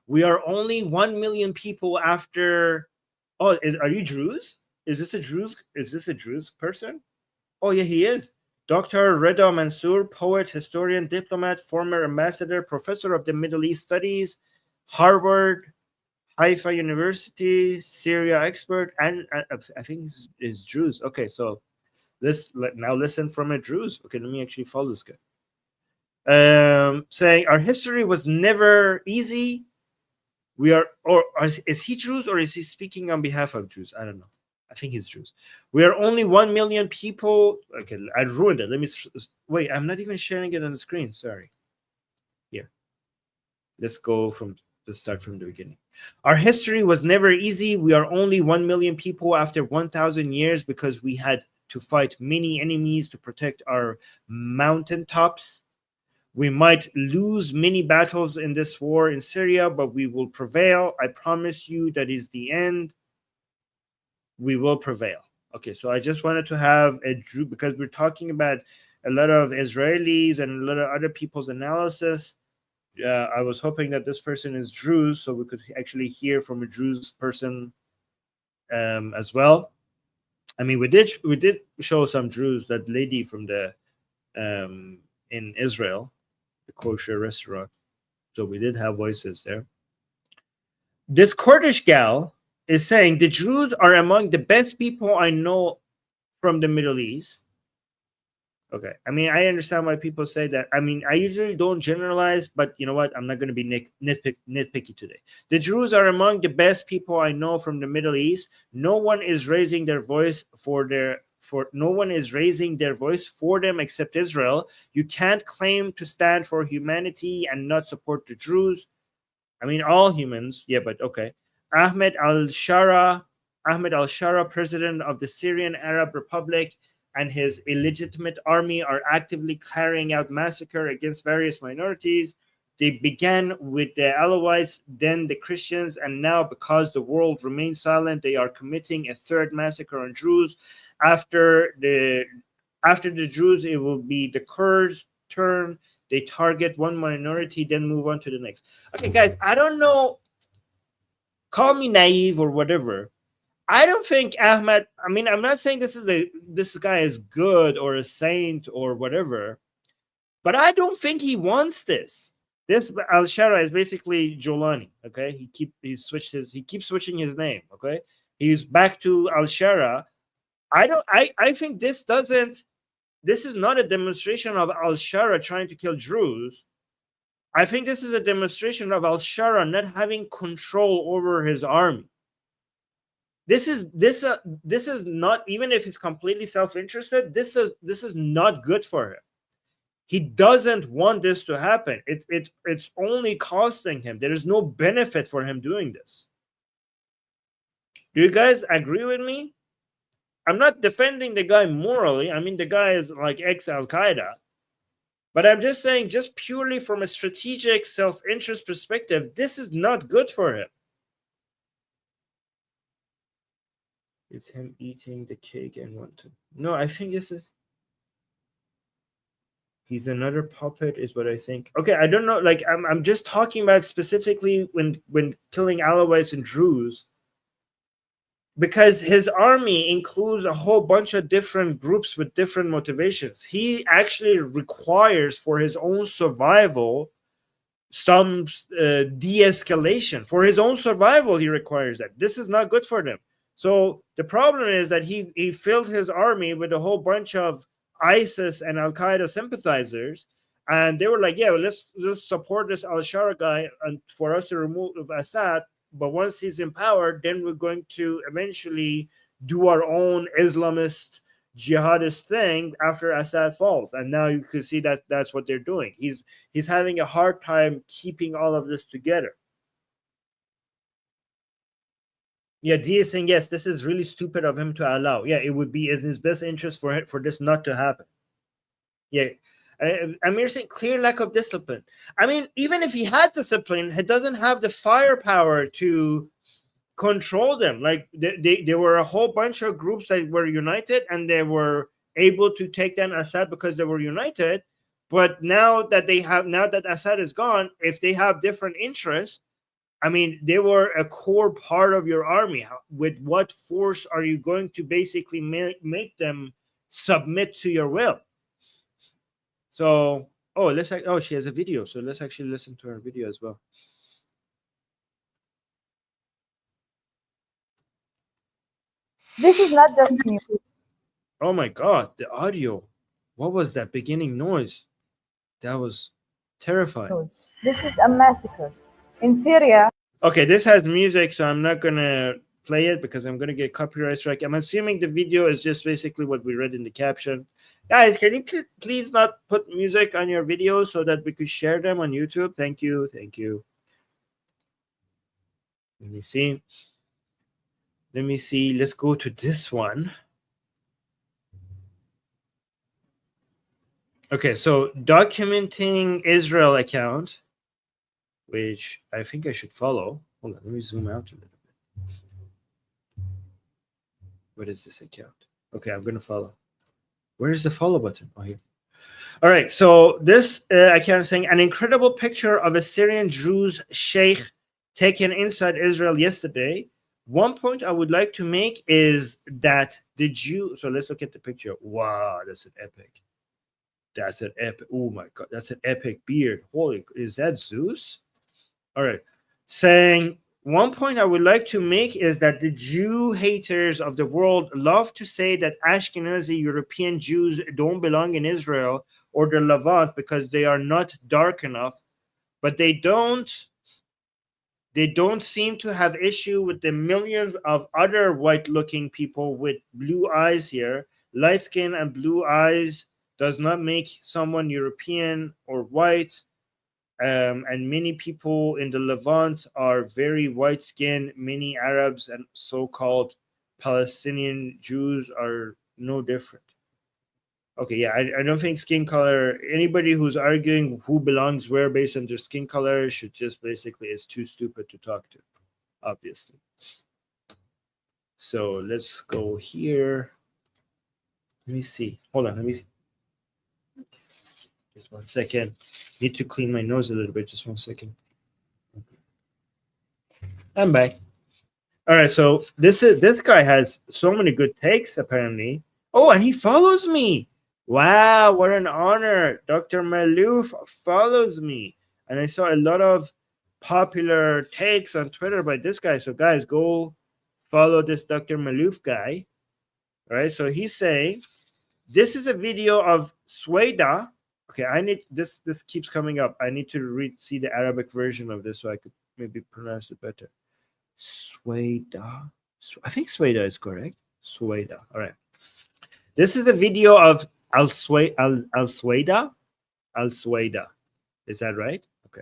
We are only 1 million people after. Oh, are you Druze? Is this a Druze person? Oh, yeah, he is. Dr. Reda Mansour, poet, historian, diplomat, former ambassador, professor of the Middle East Studies, Harvard, Haifa University, Syria expert, and I think is Druze. Okay, so now listen from a Druze. Okay, let me actually follow this guy. Saying our history was never easy. Is he Druze or is he speaking on behalf of Jews? I don't know. I think he's Druze. We are only 1 million people. Okay, I ruined it. Let me wait. I'm not even sharing it on the screen. Sorry. Here. Let's start from the beginning. Our history was never easy. We are only 1 million people after 1,000 years because we had to fight many enemies to protect our mountaintops. We might lose many battles in this war in Syria, but we will prevail. I promise you that is the end. We will prevail. Okay, so I just wanted to have a Druze, because we're talking about a lot of Israelis and a lot of other people's analysis. I was hoping that this person is Druze, so we could actually hear from a Druze person as well. I mean, we did show some Druze, that lady from the in Israel, the kosher restaurant. So we did have voices there. This Kurdish gal is saying the Druze are among the best people I know from the Middle East. Okay, I mean, I understand why people say that. I mean, I usually don't generalize, but you know what? I'm not going to be nitpicky today. The Druze are among the best people I know from the Middle East. No one is raising their voice for them except Israel. You can't claim to stand for humanity and not support the Druze. I mean, all humans. Yeah, but okay. Ahmed al-Shara, president of the Syrian Arab Republic, and his illegitimate army are actively carrying out massacre against various minorities. They began with the Alawites, then the Christians, and now, because the world remains silent, they are committing a third massacre on Druze. After the Druze, it will be the Kurds, turn. They target one minority, then move on to the next. Okay, guys, I don't know. Call me naive or whatever. I don't think Ahmed. I mean, I'm not saying this guy is good or a saint or whatever, but I don't think he wants this. This Al-Shara is basically Jolani. Okay, he keeps switching his name. Okay, he's back to Al-Shara. I think this is not a demonstration of Al-Shara trying to kill Druze. I think this is a demonstration of Al-Shara not having control over his army. This is not, even if he's completely self-interested, this is not good for him. He doesn't want this to happen. It's only costing him. There is no benefit for him doing this. Do you guys agree with me? I'm not defending the guy morally. I mean, the guy is like ex-Al-Qaeda. But I'm just saying, just purely from a strategic self-interest perspective, this is not good for him. It's him eating the cake and want to. No, I think this is. He's another puppet, is what I think. Okay, I don't know. Like, I'm just talking about specifically when killing Alawites and Druze, because his army includes a whole bunch of different groups with different motivations. He actually requires, for his own survival, some de-escalation. For his own survival, he requires that. This is not good for them. So the problem is that he filled his army with a whole bunch of ISIS and Al-Qaeda sympathizers, and they were like, yeah, well, let's support this Al-Shara guy and for us to remove Assad. But once he's empowered, then we're going to eventually do our own Islamist jihadist thing after Assad falls. And now you can see that that's what they're doing. He's having a hard time keeping all of this together. Yeah, D is saying, yes, this is really stupid of him to allow. Yeah, it would be in his best interest for this not to happen. Yeah. Amir saying clear lack of discipline. I mean, even if he had discipline, he doesn't have the firepower to control them. Like there were a whole bunch of groups that were united, and they were able to take down Assad because they were united. But now that Assad is gone, if they have different interests, I mean, they were a core part of your army. With what force are you going to basically make them submit to your will? So, she has a video. So let's actually listen to her video as well.
This is not just music.
Oh my God, the audio. What was that beginning noise? That was terrifying.
This is a massacre. In Syria.
Okay, this has music, so I'm not going to play it because I'm going to get copyright strike. I'm assuming the video is just basically what we read in the caption. Guys, can you please not put music on your videos so that we could share them on YouTube? Thank you. Thank you. Let me see. Let's go to this one. Okay, so documenting Israel account, which I think I should follow. Hold on, let me zoom out a little bit. What is this account? Okay, I'm going to follow. Where is the follow button? Oh, here. All right, so this account is saying an incredible picture of a Syrian Druze sheikh taken inside Israel yesterday. One point I would like to make is that the Jew. So let's look at the picture. Wow, that's an epic. That's an epic. Oh my God, that's an epic beard. Holy, is that Zeus? All right, saying one point I would like to make is that the Jew haters of the world love to say that Ashkenazi European Jews don't belong in Israel or the Levant because they are not dark enough, but they don't seem to have issue with the millions of other white-looking people with blue eyes here. Light skin and blue eyes does not make someone European or white. And many people in the Levant are very white-skinned. Many Arabs and so-called Palestinian Jews are no different. Okay, yeah, I don't think skin color, anybody who's arguing who belongs where based on their skin color should just basically is too stupid to talk to, obviously. So let's go here. Let me see. Hold on, let me see. Just 1 second. Need to clean my nose a little bit. Just 1 second. I'm back. All right, so this guy has so many good takes apparently. Oh, and he follows me. Wow, what an honor. Dr. Malouf follows me. And I saw a lot of popular takes on Twitter by this guy. So guys, go follow this Dr. Malouf guy. All right, so he's saying this is a video of Sueda. Okay, I need this keeps coming up. I need to see the Arabic version of this so I could maybe pronounce it better. Sueda. I think Sueda is correct. Sueda. All right. This is the video of Al-Sueda. Al-Sueda. Is that right? Okay.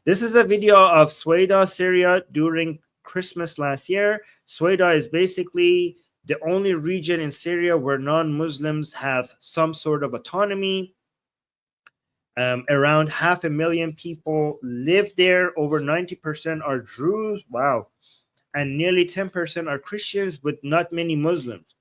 This is the video of Sueda, Syria during Christmas last year. Sueda is basically the only region in Syria where non-Muslims have some sort of autonomy. Around 500,000 people live there. Over 90% are Druze. Wow. And nearly 10% are Christians, with not many Muslims.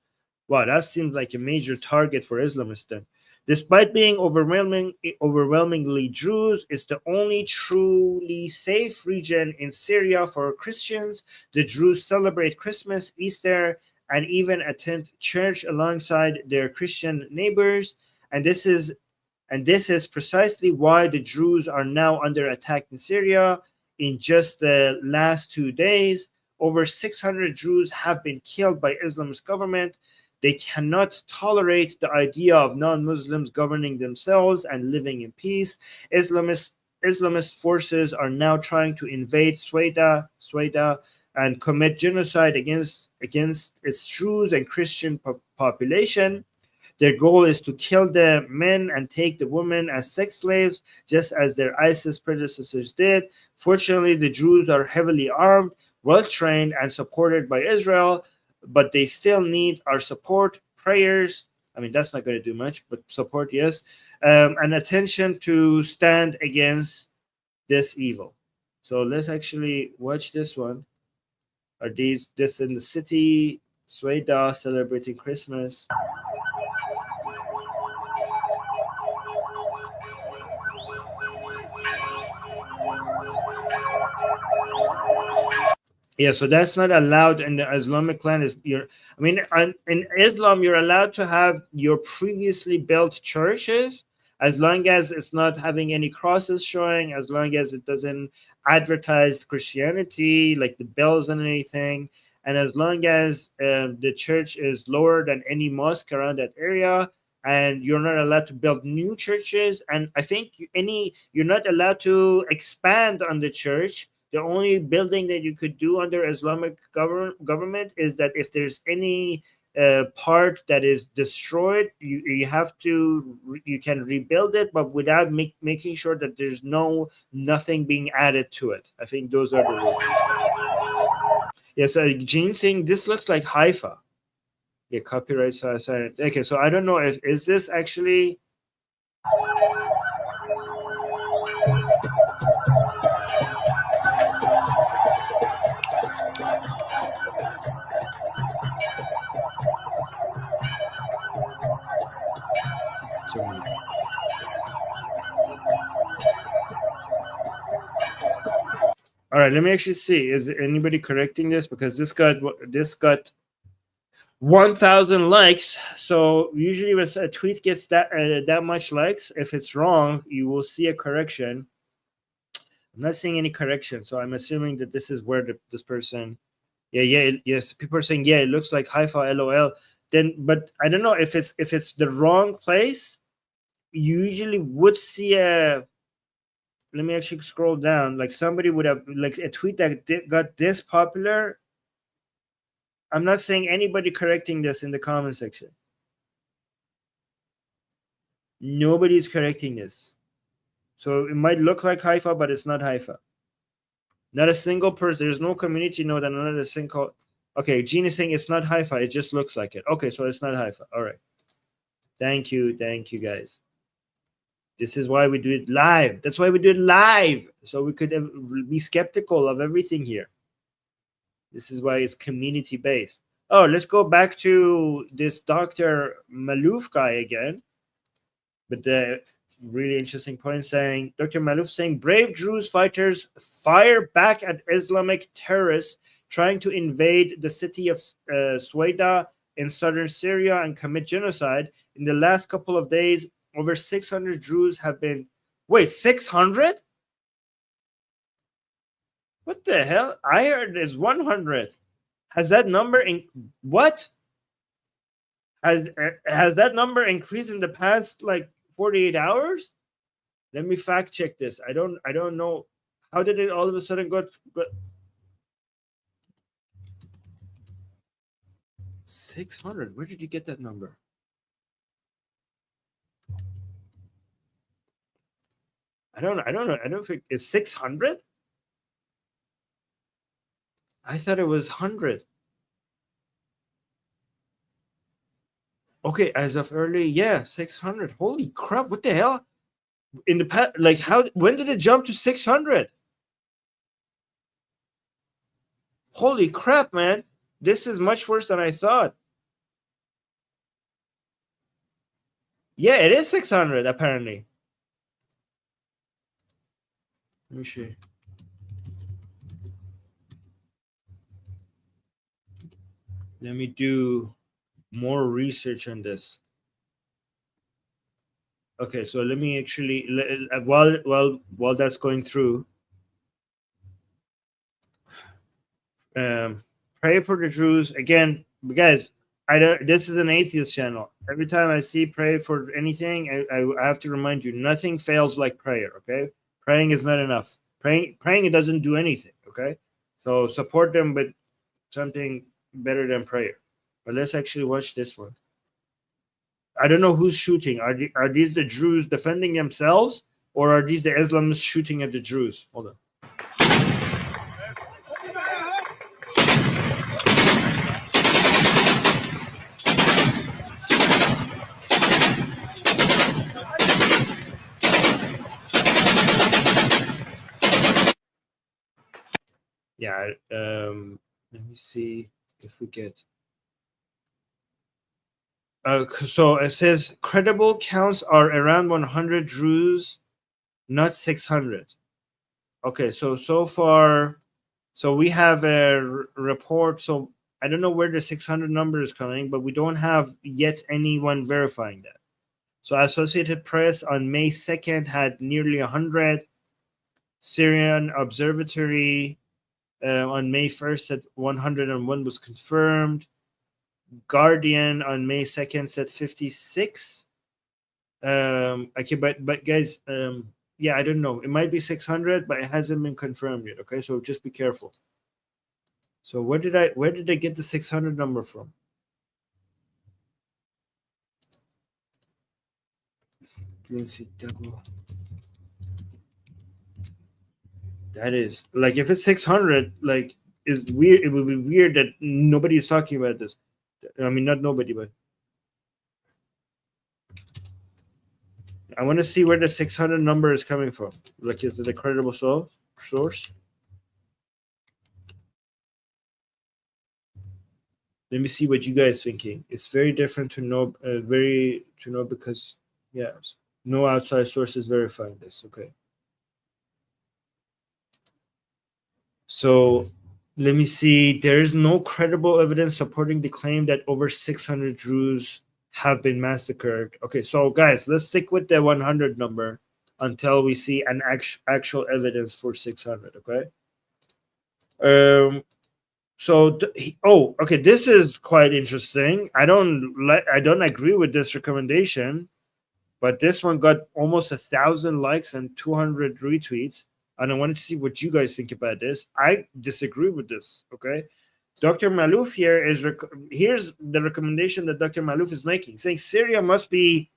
Wow, that seems like a major target for Islamists then. Despite being overwhelmingly Druze, it's the only truly safe region in Syria for Christians. The Druze celebrate Christmas, Easter, and even attend church alongside their Christian neighbors. And this is precisely why the Druze are now under attack in Syria. In just the last 2 days, over 600 Druze have been killed by Islamist government. They cannot tolerate the idea of non-Muslims governing themselves and living in peace. Islamist forces are now trying to invade Sueda and commit genocide against its Druze and Christian population. Their goal is to kill the men and take the women as sex slaves, just as their ISIS predecessors did. Fortunately, the Druze are heavily armed, well-trained, and supported by Israel, but they still need our support, prayers. I mean, that's not going to do much, but support, yes, and attention to stand against this evil. So let's actually watch this one. Are this in the city, Sueda, celebrating Christmas? Yeah, so that's not allowed in the Islamic land. In Islam, you're allowed to have your previously built churches as long as it's not having any crosses showing, as long as it doesn't advertise Christianity, like the bells and anything, and as long as the church is lower than any mosque around that area, and you're not allowed to build new churches. And I think you're not allowed to expand on the church. The only building that you could do under Islamic government is that if there's any part that is destroyed, you can rebuild it, but without making sure that there's nothing being added to it. I think those are the rules. Yes, Gene saying this looks like Haifa. Yeah, copyright silent. Okay, so I don't know is this actually. All right, let me actually see. Is anybody correcting this? Because this got 1,000 likes. So usually when a tweet gets that much likes, if it's wrong, you will see a correction. I'm not seeing any correction, so I'm assuming that this is where this person. Yes. People are saying it looks like Haifa, LOL. Then, but I don't know if it's the wrong place. You usually would see a. Let me actually scroll down. Like somebody would have like a tweet that got this popular. I'm not saying anybody correcting this in the comment section. Nobody's correcting this. So it might look like Haifa, but it's not Haifa. Not a single person. There's no community note and not a single. Okay, Gene is saying it's not Haifa. It just looks like it. Okay, so it's not Haifa. All right. Thank you, guys. This is why we do it live. That's why we do it live. So we could be skeptical of everything here. This is why it's community-based. Oh, let's go back to this Dr. Malouf guy again. But really interesting point saying, Dr. Malouf saying, brave Druze fighters fire back at Islamic terrorists trying to invade the city of Suwaida in southern Syria and commit genocide. In the last couple of days, over 600 Druze have been... Wait, 600? What the hell? I heard it's 100. Has that number in... What? Has that number increased in the past, like, 48 hours? Let me fact check this. I don't know. How did it all of a sudden go 600? Where did you get that number? I don't know. I don't think it's 600. I thought it was 100. Okay, as of early, yeah, 600. Holy crap! What the hell? In the past, like, how? When did it jump to 600? Holy crap, man! This is much worse than I thought. Yeah, it is 600 apparently. Let me see. Let me do more research on this. Okay, so let me actually, while that's going through, pray for the Druze again, guys. This is an atheist channel. Every time I see pray for anything, I have to remind you, nothing fails like prayer. Okay, praying is not enough. Praying it doesn't do anything. Okay, so support them with something better than prayer. But let's actually watch this one. I don't know who's shooting. Are these the Druze defending themselves, or are these the Islamists shooting at the Druze? Hold on. Yeah. Let me see if we get. So it says credible counts are around 100 Druze, not 600. Okay, so far, so we have a report. So I don't know where the 600 number is coming, but we don't have yet anyone verifying that. So Associated Press on May 2nd had nearly 100. Syrian Observatory on May 1st said 101 was confirmed. Guardian on May 2nd said 56. Okay, but guys, yeah, I don't know. It might be 600, but it hasn't been confirmed yet. Okay, so just be careful. So where did I get the 600 number from? Let's see, double. That is like, if it's 600, like, is weird. It would be weird that nobody is talking about this. I mean, not nobody, but I want to see where the 600 number is coming from. Like, is it a credible source? Let me see what you guys thinking. It's very different to know, because, yeah, no outside sources verifying this. Okay. So let me see. There is no credible evidence supporting the claim that over 600 Druze have been massacred. Okay, so guys, let's stick with the 100 number until we see an actual evidence for 600. Okay. Okay. This is quite interesting. I don't agree with this recommendation, but this one got almost 1,000 likes and 200 retweets. And I wanted to see what you guys think about this. I disagree with this. Okay. Dr. Malouf here here's the recommendation that Dr. Malouf is making, saying Syria must be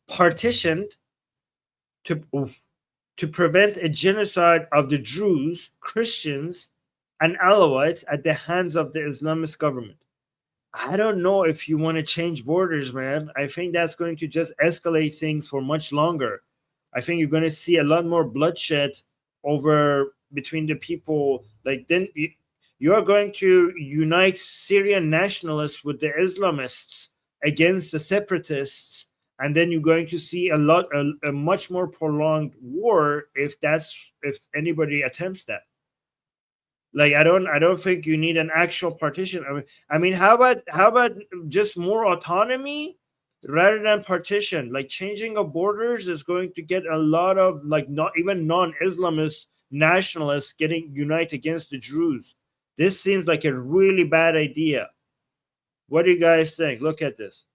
partitioned to prevent a genocide of the Druze, Christians, and Alawites at the hands of the Islamist government. I don't know if you want to change borders, man. I think that's going to just escalate things for much longer. I think you're going to see a lot more bloodshed between the people. Like, then you are going to unite Syrian nationalists with the Islamists against the separatists, and then you're going to see a much more prolonged war if anybody attempts that. Like I don't think you need an actual partition. I mean, how about just more autonomy rather than partition? Like changing of borders is going to get a lot of like not even non-Islamist nationalists getting united against the Druze. This seems like a really bad idea. What do you guys think? Look at this.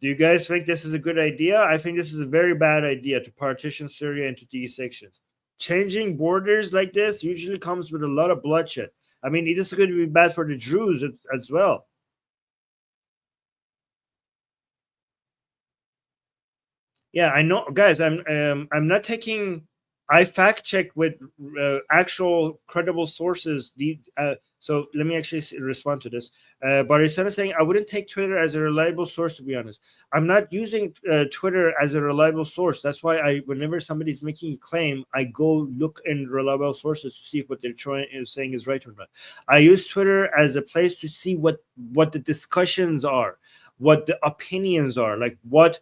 Do you guys think this is a good idea? I think this is a very bad idea to partition Syria into these sections. Changing borders like this usually comes with a lot of bloodshed. I mean, this is going to be bad for the Druze as well. Yeah, I know, guys. I'm not taking. I fact check with actual credible sources. So let me actually respond to this. But instead of saying I wouldn't take Twitter as a reliable source, to be honest, I'm not using Twitter as a reliable source. That's why whenever somebody's making a claim, I go look in reliable sources to see if what they're saying is right or not. I use Twitter as a place to see what the discussions are, what the opinions are, like what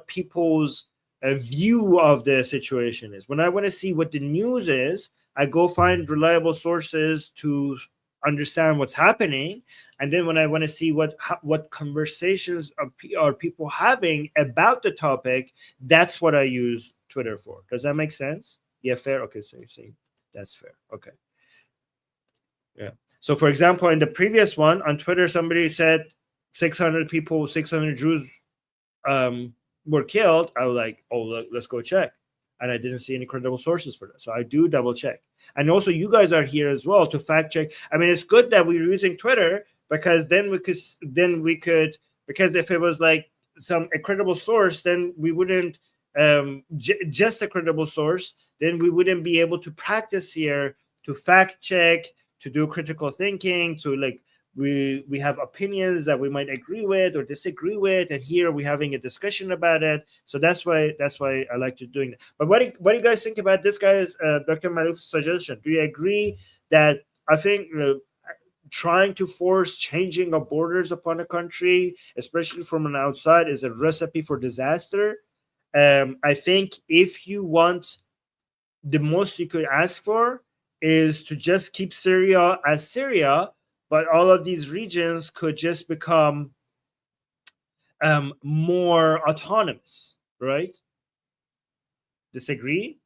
people's view of the situation is. When I want to see what the news is, I go find reliable sources to understand what's happening, and then when I want to see what conversations are people having about the topic, that's what I use Twitter for. Does that make sense? Yeah, fair. Okay, so you're saying that's fair. Okay. Yeah. So for example, in the previous one on Twitter, somebody said 600 Druze were killed. I was like, oh, let's go check. And I didn't see any credible sources for that. So I do double check. And also you guys are here as well to fact check. I mean, it's good that we're using Twitter because then we could, because if it was like a credible source, then we wouldn't, just a credible source, then we wouldn't be able to practice here to fact check, to do critical thinking, to like, we have opinions that we might agree with or disagree with, and here we're having a discussion about it. So that's why I like to doing that. But what do you guys think about this guy's Dr. Malouf's suggestion? Do you agree that I think trying to force changing of borders upon a country, especially from an outside, is a recipe for disaster? I think if you want, the most you could ask for is to just keep Syria as Syria, but all of these regions could just become more autonomous, right? Disagree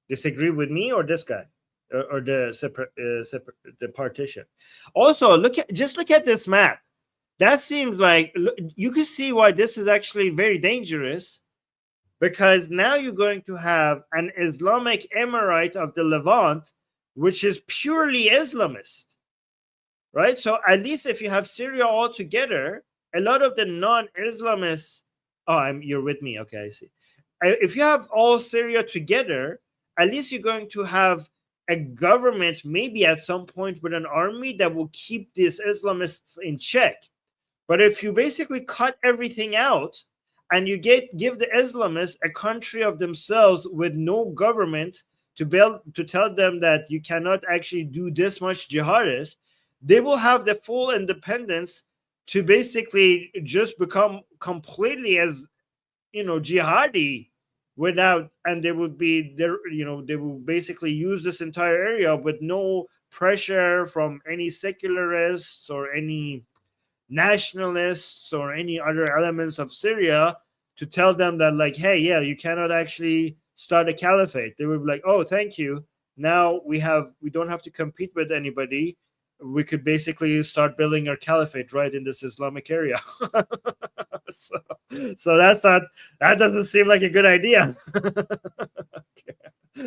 with me or this guy, or the partition? Also, look at this map. That seems like you can see why this is actually very dangerous, because now you're going to have an Islamic Emirate of the Levant, which is purely Islamist. Right, so at least if you have Syria all together, a lot of the non-Islamists. Oh, you're with me. Okay, I see. If you have all Syria together, at least you're going to have a government, maybe at some point with an army that will keep these Islamists in check. But if you basically cut everything out and you give the Islamists a country of themselves with no government to tell them that you cannot actually do this much jihadist, they will have the full independence to basically just become completely as, jihadi without, and they would be there, they will basically use this entire area with no pressure from any secularists or any nationalists or any other elements of Syria to tell them that, like, hey, yeah, you cannot actually start a caliphate. They would be like, oh, thank you. Now we don't have to compete with anybody. We could basically start building our caliphate right in this Islamic area. so that doesn't seem like a good idea.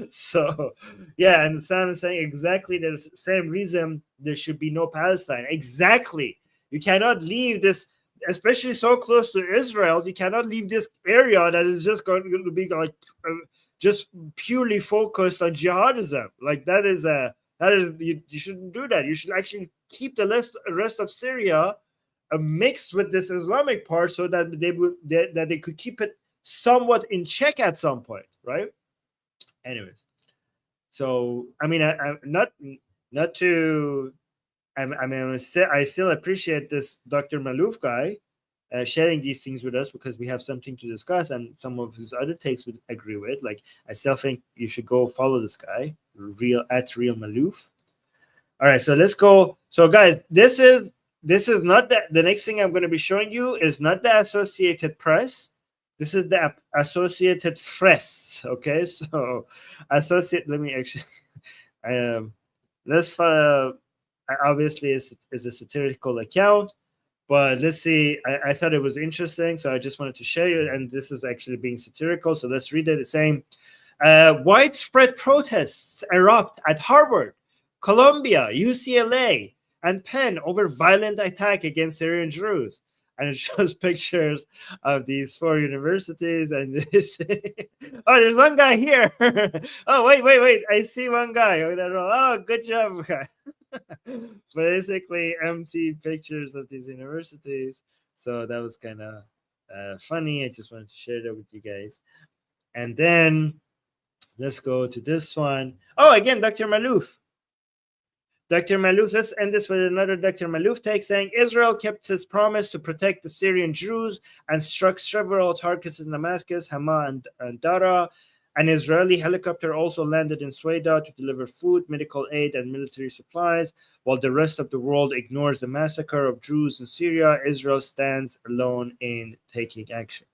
So yeah, and Sam is saying exactly the same reason there should be no Palestine. Exactly. You cannot leave this, especially so close to Israel. You cannot leave this area that is just going to be like just purely focused on jihadism. Like that is you shouldn't do that. You should actually keep the rest of Syria mixed with this Islamic part, so that they could keep it somewhat in check at some point, right? Anyways, so I mean, I still appreciate this Dr. Malouf guy, sharing these things with us because we have something to discuss, and some of his other takes would agree with. Like, I still think you should go follow this guy, real Malouf. All right, so let's go. So guys, this is not the next thing I'm going to be showing you is not the Associated Press. This is the Associated Press. Okay, so let me actually let's obviously is a satirical account, but let's see. I thought it was interesting, so I just wanted to share it. And this is actually being satirical, so let's read it. It's saying widespread protests erupt at Harvard, Columbia, UCLA, and Penn over violent attack against Syrian Druze. And it shows pictures of these 4 universities. And this, oh, there's one guy here. Oh, wait. I see one guy. Oh, good job, guy. Basically, empty pictures of these universities. So that was kind of funny. I just wanted to share that with you guys. And then let's go to this one. Oh, again, Dr. Malouf. Dr. Malouf, let's end this with another Dr. Malouf take, saying Israel kept its promise to protect the Syrian Druze and struck several targets in Damascus, Hama, and Dara. An Israeli helicopter also landed in Sweda to deliver food, medical aid, and military supplies. While the rest of the world ignores the massacre of Druze in Syria, Israel stands alone in taking action.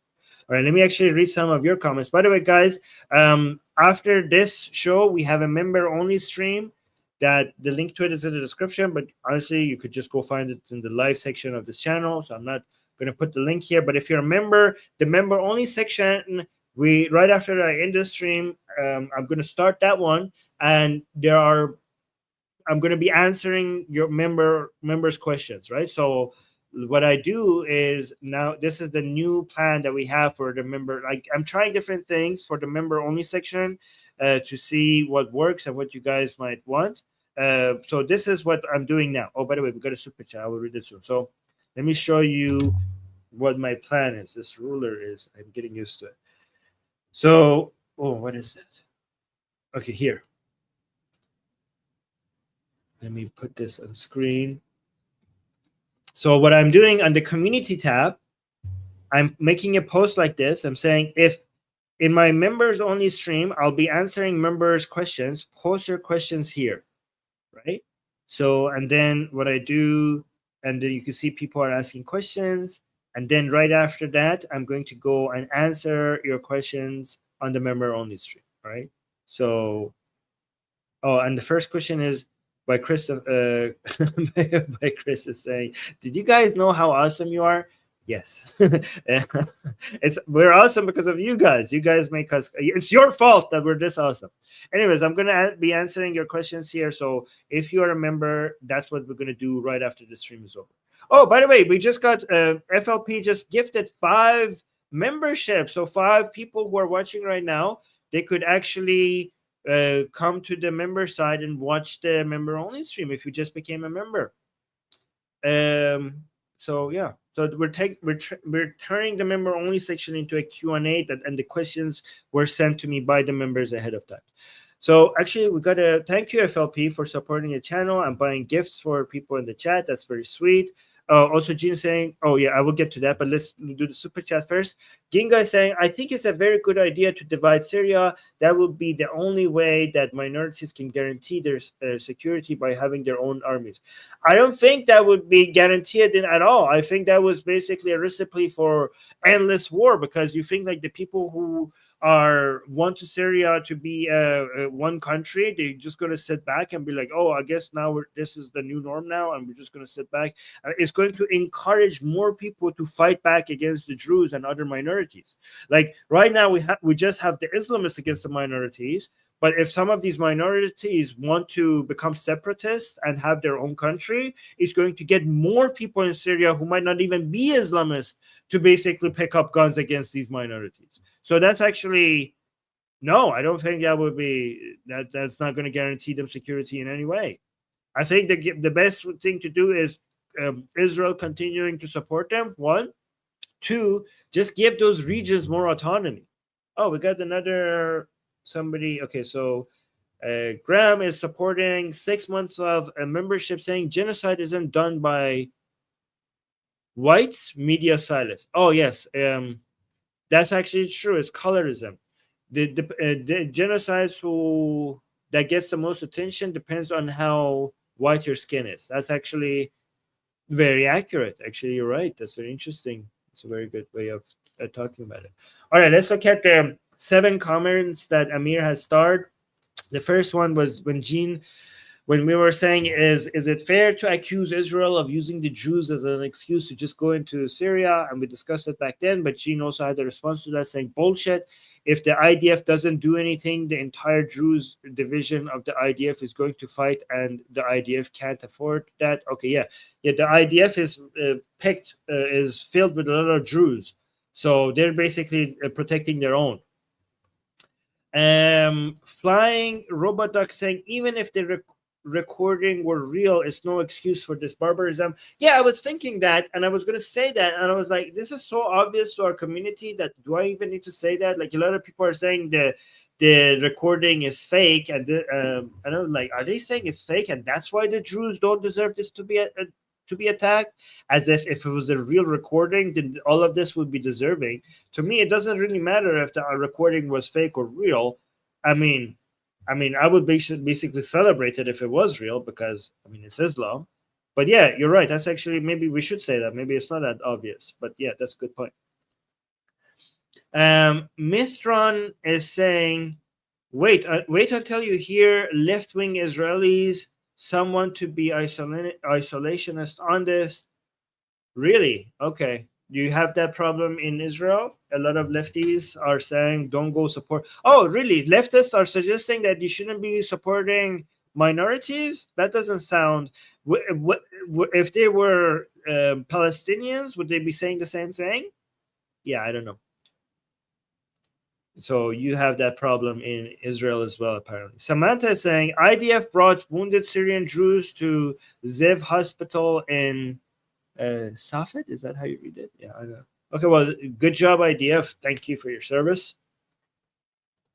All right, let me actually read some of your comments. By the way, guys, after this show, we have a member-only stream. That the link to it is in the description, but honestly, you could just go find it in the live section of this channel. So I'm not going to put the link here. But if you're a member, the member-only section, right after I end the stream, I'm going to start that one, and I'm going to be answering your members' questions, right? So what I do is now this is the new plan that we have for the member. Like, I'm trying different things for the member-only section to see what works and what you guys might want. So this is what I'm doing now. Oh, by the way, we got a super chat. I will read it soon. So let me show you what my plan is. This ruler is, I'm getting used to it. So, oh, what is it? Okay, here. Let me put this on screen. So what I'm doing on the community tab, I'm making a post like this. I'm saying, if in my members only stream, I'll be answering members' questions. Post your questions here, right? So, and then what I do, and then you can see people are asking questions. And then right after that, I'm going to go and answer your questions on the member only stream, right? So, oh, and the first question is by Chris. By Chris is saying, "Did you guys know how awesome you are?" Yes, we're awesome because of you guys. You guys make us. It's your fault that we're this awesome. Anyways, I'm gonna be answering your questions here. So if you are a member, that's what we're gonna do right after the stream is over. Oh, by the way, we just got FLP just gifted 5 memberships. So 5 people who are watching right now, they could actually come to the member side and watch the member only stream if you just became a member. So yeah. So we're turning the member only section into a Q&A, and the questions were sent to me by the members ahead of time. So actually, we got to thank you, FLP, for supporting the channel and buying gifts for people in the chat. That's very sweet. Also, Gene saying, oh yeah, I will get to that, but let's do the super chat first. Ginga is saying, I think it's a very good idea to divide Syria. That would be the only way that minorities can guarantee their security by having their own armies. I don't think that would be guaranteed at all. I think that was basically a recipe for endless war, because you think like the people who want to Syria to be one country, they're just going to sit back and be like, oh, I guess now this is the new norm now, and we're just going to sit back. It's going to encourage more people to fight back against the Druze and other minorities. Like right now, we just have the Islamists against the minorities. But if some of these minorities want to become separatists and have their own country, it's going to get more people in Syria who might not even be Islamist to basically pick up guns against these minorities. So that's actually, no, I don't think that would be, that's not going to guarantee them security in any way. I think the best thing to do is Israel continuing to support them, 1. 2, just give those regions more autonomy. Oh, we got another somebody. Okay, so Graham is supporting 6 months of a membership, saying genocide isn't done by Whites, media silence. Oh yes, that's actually true. It's colorism. The genocides that gets the most attention depends on how white your skin is. That's actually very accurate. Actually, you're right. That's very interesting. It's a very good way of talking about it. All right, let's look at the 7 comments that Amir has starred. The first one was when we were saying, is it fair to accuse Israel of using the Jews as an excuse to just go into Syria? And we discussed it back then, but Jean also had a response to that saying, bullshit. If the IDF doesn't do anything, the entire Druze division of the IDF is going to fight, and the IDF can't afford that. Okay, yeah. The IDF is is filled with a lot of Druze. So they're basically protecting their own. Flying Robot Duck saying, even if the recording were real, it's no excuse for this barbarism. Yeah, I was thinking that, and I was going to say that, and I was like, this is so obvious to our community that do I even need to say that? Like, a lot of people are saying the recording is fake, and I was like, are they saying it's fake, and that's why the Druze don't deserve this to be attacked? As if it was a real recording, then all of this would be deserving. To me, it doesn't really matter if the recording was fake or real. I mean, I would basically celebrate it if it was real, because it's Islam. But yeah, you're right. That's actually, maybe we should say that. Maybe it's not that obvious, but yeah, that's a good point. Mithron is saying, wait until you hear left-wing Israelis, someone to be isolationist on this. Really? Okay. Do you have that problem in Israel? A lot of lefties are saying don't go support. Oh, really? Leftists are suggesting that you shouldn't be supporting minorities? That doesn't sound. If they were Palestinians, would they be saying the same thing? Yeah, I don't know. So you have that problem in Israel as well, apparently. Samantha is saying IDF brought wounded Syrian Druze to Ziv Hospital in Safed, is that how you read it? Yeah, I know. Okay, well, good job, IDF. Thank you for your service,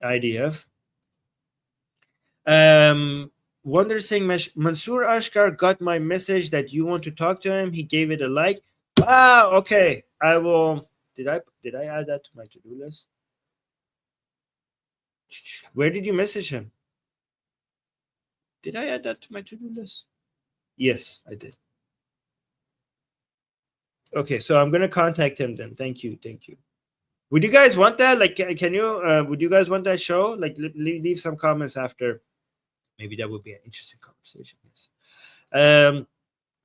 IDF. Wonder saying Mansour Ashkar got my message that you want to talk to him. He gave it a like. Wow. Okay, I will. Did I add that to my to-do list? Where did you message him? Did I add that to my to-do list? Yes, I did. Okay, so I'm gonna contact him then. Thank you. Would you guys want that? Like, can you? Would you guys want that show? Like, leave some comments after. Maybe that would be an interesting conversation. Yes.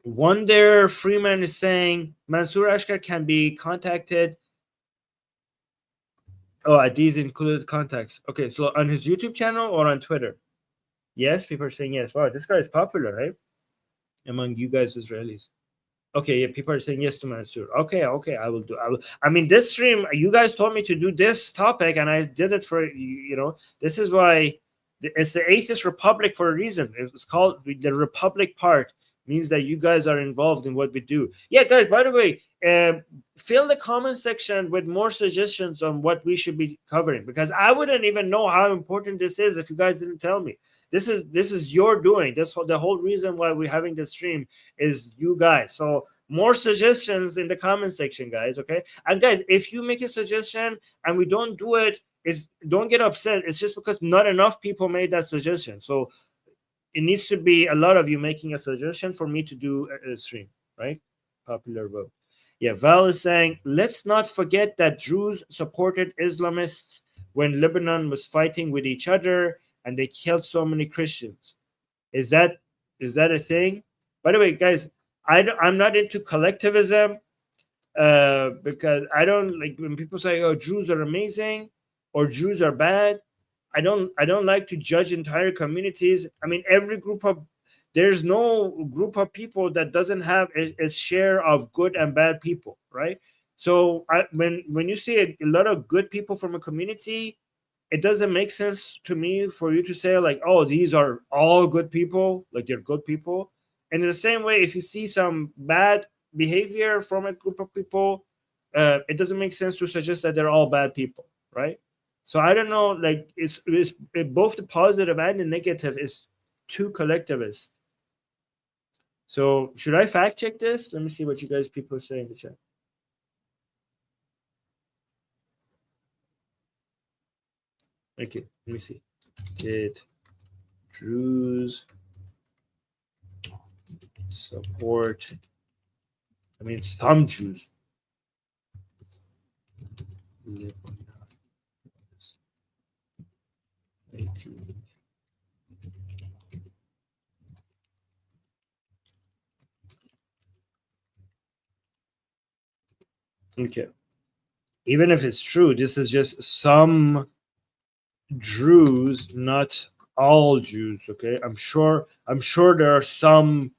Wonder Freeman is saying Mansour Ashkar can be contacted. Oh, at these included contacts. Okay, so on his YouTube channel or on Twitter? Yes, people are saying yes. Wow, this guy is popular, right? Among you guys Israelis. Okay, yeah, people are saying yes to Mansour. Okay, I will do. I mean, this stream, you guys told me to do this topic, and I did it for This is why it's the Atheist Republic for a reason. It's called the Republic part. Means that you guys are involved in what we do. Yeah, guys. By the way, fill the comment section with more suggestions on what we should be covering, because I wouldn't even know how important this is if you guys didn't tell me. This is your doing. The whole reason why we're having this stream is you guys. So more suggestions in the comment section, guys. Okay, and guys, if you make a suggestion and we don't do it, don't get upset. It's just because not enough people made that suggestion. So it needs to be a lot of you making a suggestion for me to do a stream, right? Popular vote. Yeah, Val is saying, let's not forget that Druze supported Islamists when Lebanon was fighting with each other, and they killed so many Christians. Is that a thing? By the way, guys, I'm not into collectivism because I don't like when people say, "Oh, Jews are amazing" or "Jews are bad." I don't like to judge entire communities. I mean, there's no group of people that doesn't have a share of good and bad people, right? So when you see a lot of good people from a community, it doesn't make sense to me for you to say like, oh, these are all good people, like they're good people. And in the same way, if you see some bad behavior from a group of people, it doesn't make sense to suggest that they're all bad people, right? So I don't know, like it's both the positive and the negative is too collectivist. So should I fact check this? Let me see what you guys people say in the chat. Okay, let me see. Did Druze support? I mean, some Jews. Okay. Even if it's true, this is just some Druze, not all Jews. Okay, I'm sure there are some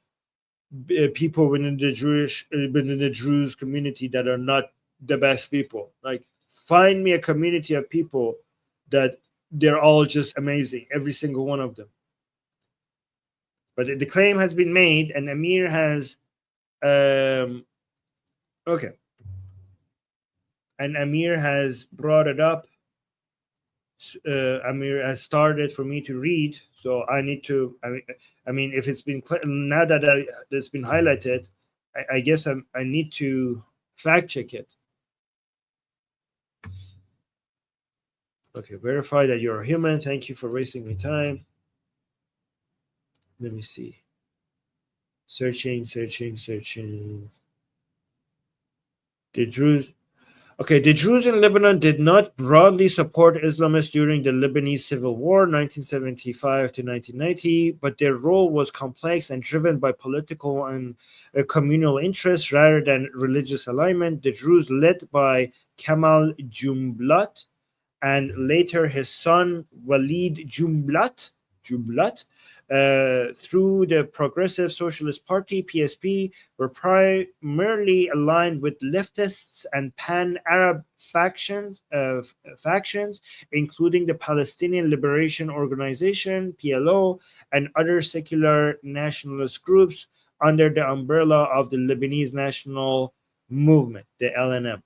people within the Druze community that are not the best people. Like, find me a community of people that they're all just amazing, every single one of them. But the claim has been made, and Amir has okay, and Amir has brought it up. Amir has started for me to read, so I need to. I mean, if it's been now that it's been highlighted, I guess I need to fact check it. Okay, verify that you're a human. Thank you for wasting my time. Let me see. Searching. The Druze. Okay, the Druze in Lebanon did not broadly support Islamists during the Lebanese Civil War, 1975 to 1990, but their role was complex and driven by political and communal interests rather than religious alignment. The Druze, led by Kamal Jumblat and later his son Walid Jumblat, through the Progressive Socialist Party, PSP, were primarily aligned with leftists and pan-Arab factions, including the Palestinian Liberation Organization, PLO, and other secular nationalist groups under the umbrella of the Lebanese National Movement, the LNM.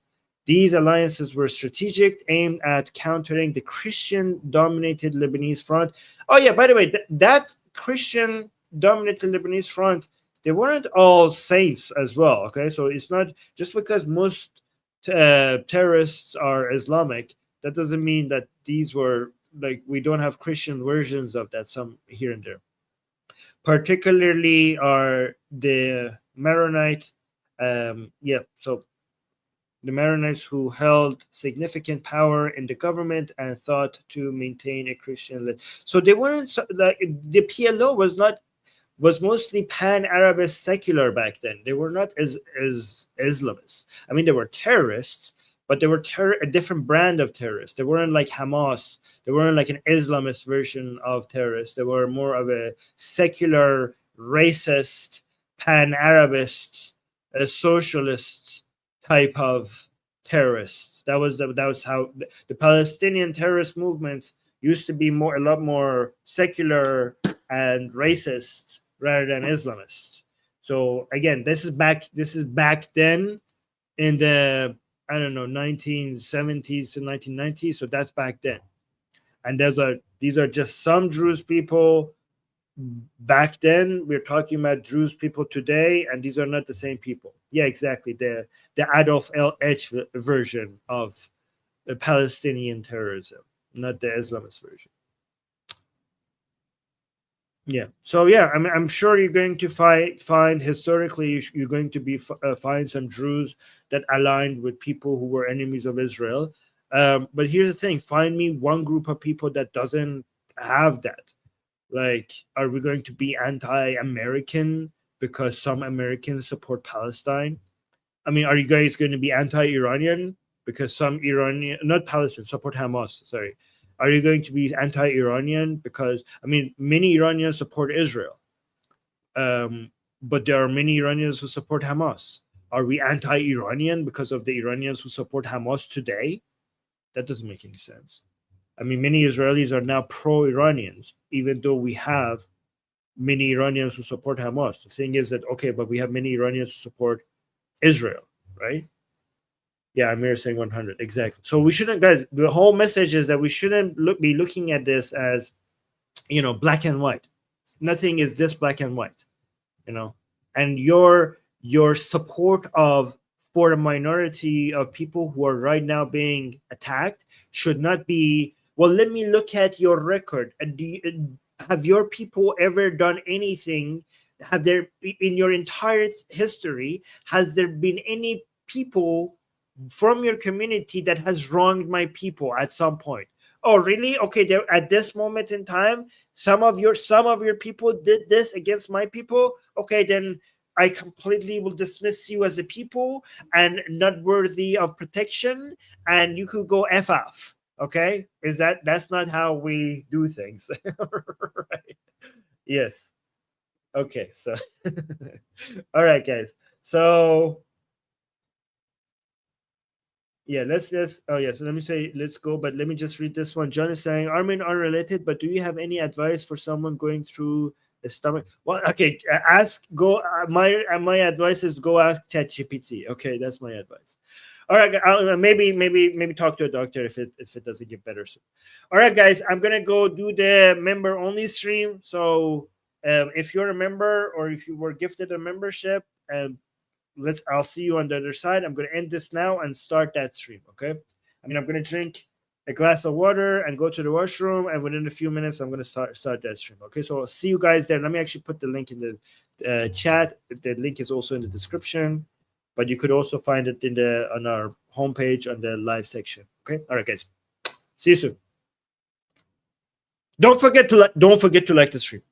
These alliances were strategic, aimed at countering the Christian-dominated Lebanese front. Oh yeah, by the way, that Christian-dominated Lebanese front, they weren't all saints as well, okay? So it's not just because most terrorists are Islamic, that doesn't mean that these were, like, we don't have Christian versions of that, some here and there. Particularly are the Maronite, so the Maronites who held significant power in the government and thought to maintain a Christian. So they weren't like the PLO was mostly pan-Arabist secular back then. They were not as Islamists. I mean, they were terrorists, but they were a different brand of terrorists. They weren't like Hamas. They weren't like an Islamist version of terrorists. They were more of a secular, racist, pan-Arabist, socialist type of terrorists. That was how the Palestinian terrorist movements used to be a lot more secular and racist rather than Islamist. So again, this is back then in the 1970s to 1990s. So that's back then, and these are just some Druze people back then. We're talking about Druze people today, and these are not the same people. Yeah, exactly. The Adolf H version of the Palestinian terrorism, not the Islamist version. Yeah. So yeah, I'm sure you're going to find historically you're going to find some Druze that aligned with people who were enemies of Israel. But here's the thing: find me one group of people that doesn't have that. Like, are we going to be anti-American because some Americans support Palestine? I mean, are you guys going to be anti-Iranian because some Iranian, not Palestine, support Hamas? Sorry. Are you going to be anti-Iranian because, I mean, many Iranians support Israel, but there are many Iranians who support Hamas. Are we anti-Iranian because of the Iranians who support Hamas today? That doesn't make any sense. I mean, many Israelis are now pro-Iranians, even though we have many Iranians who support Hamas. The thing is that, okay, but we have many Iranians who support Israel, right? Yeah, Amir is saying 100. Exactly. So we shouldn't, guys, the whole message is that we shouldn't be looking at this as, black and white. Nothing is this black and white, and your support of for a minority of people who are right now being attacked should not be, well, let me look at your record. Have your people ever done anything? Have there, in your entire history, has there been any people from your community that has wronged my people at some point? Oh, really? Okay, there at this moment in time, some of your people did this against my people. Okay, then I completely will dismiss you as a people and not worthy of protection, and you could go F off. Okay, that's not how we do things. Right? Yes. Okay, so all right, guys. So yeah, let's oh yeah, so let me say let's go, but let me just read this one. John is saying, Armin, unrelated, but do you have any advice for someone going through a stomach? Well, okay, my advice is go ask ChatGPT. Okay, that's my advice. All right, maybe talk to a doctor if it doesn't get better soon. All right, guys, I'm gonna go do the member only stream. So if you're a member or if you were gifted a membership, I'll see you on the other side. I'm gonna end this now and start that stream. Okay. I'm gonna drink a glass of water and go to the washroom, and within a few minutes I'm gonna start that stream. Okay, so I'll see you guys there. Let me actually put the link in the chat. The link is also in the description, but you could also find it on our homepage on the live section. Okay. All right, guys. See you soon. Don't forget to like the stream.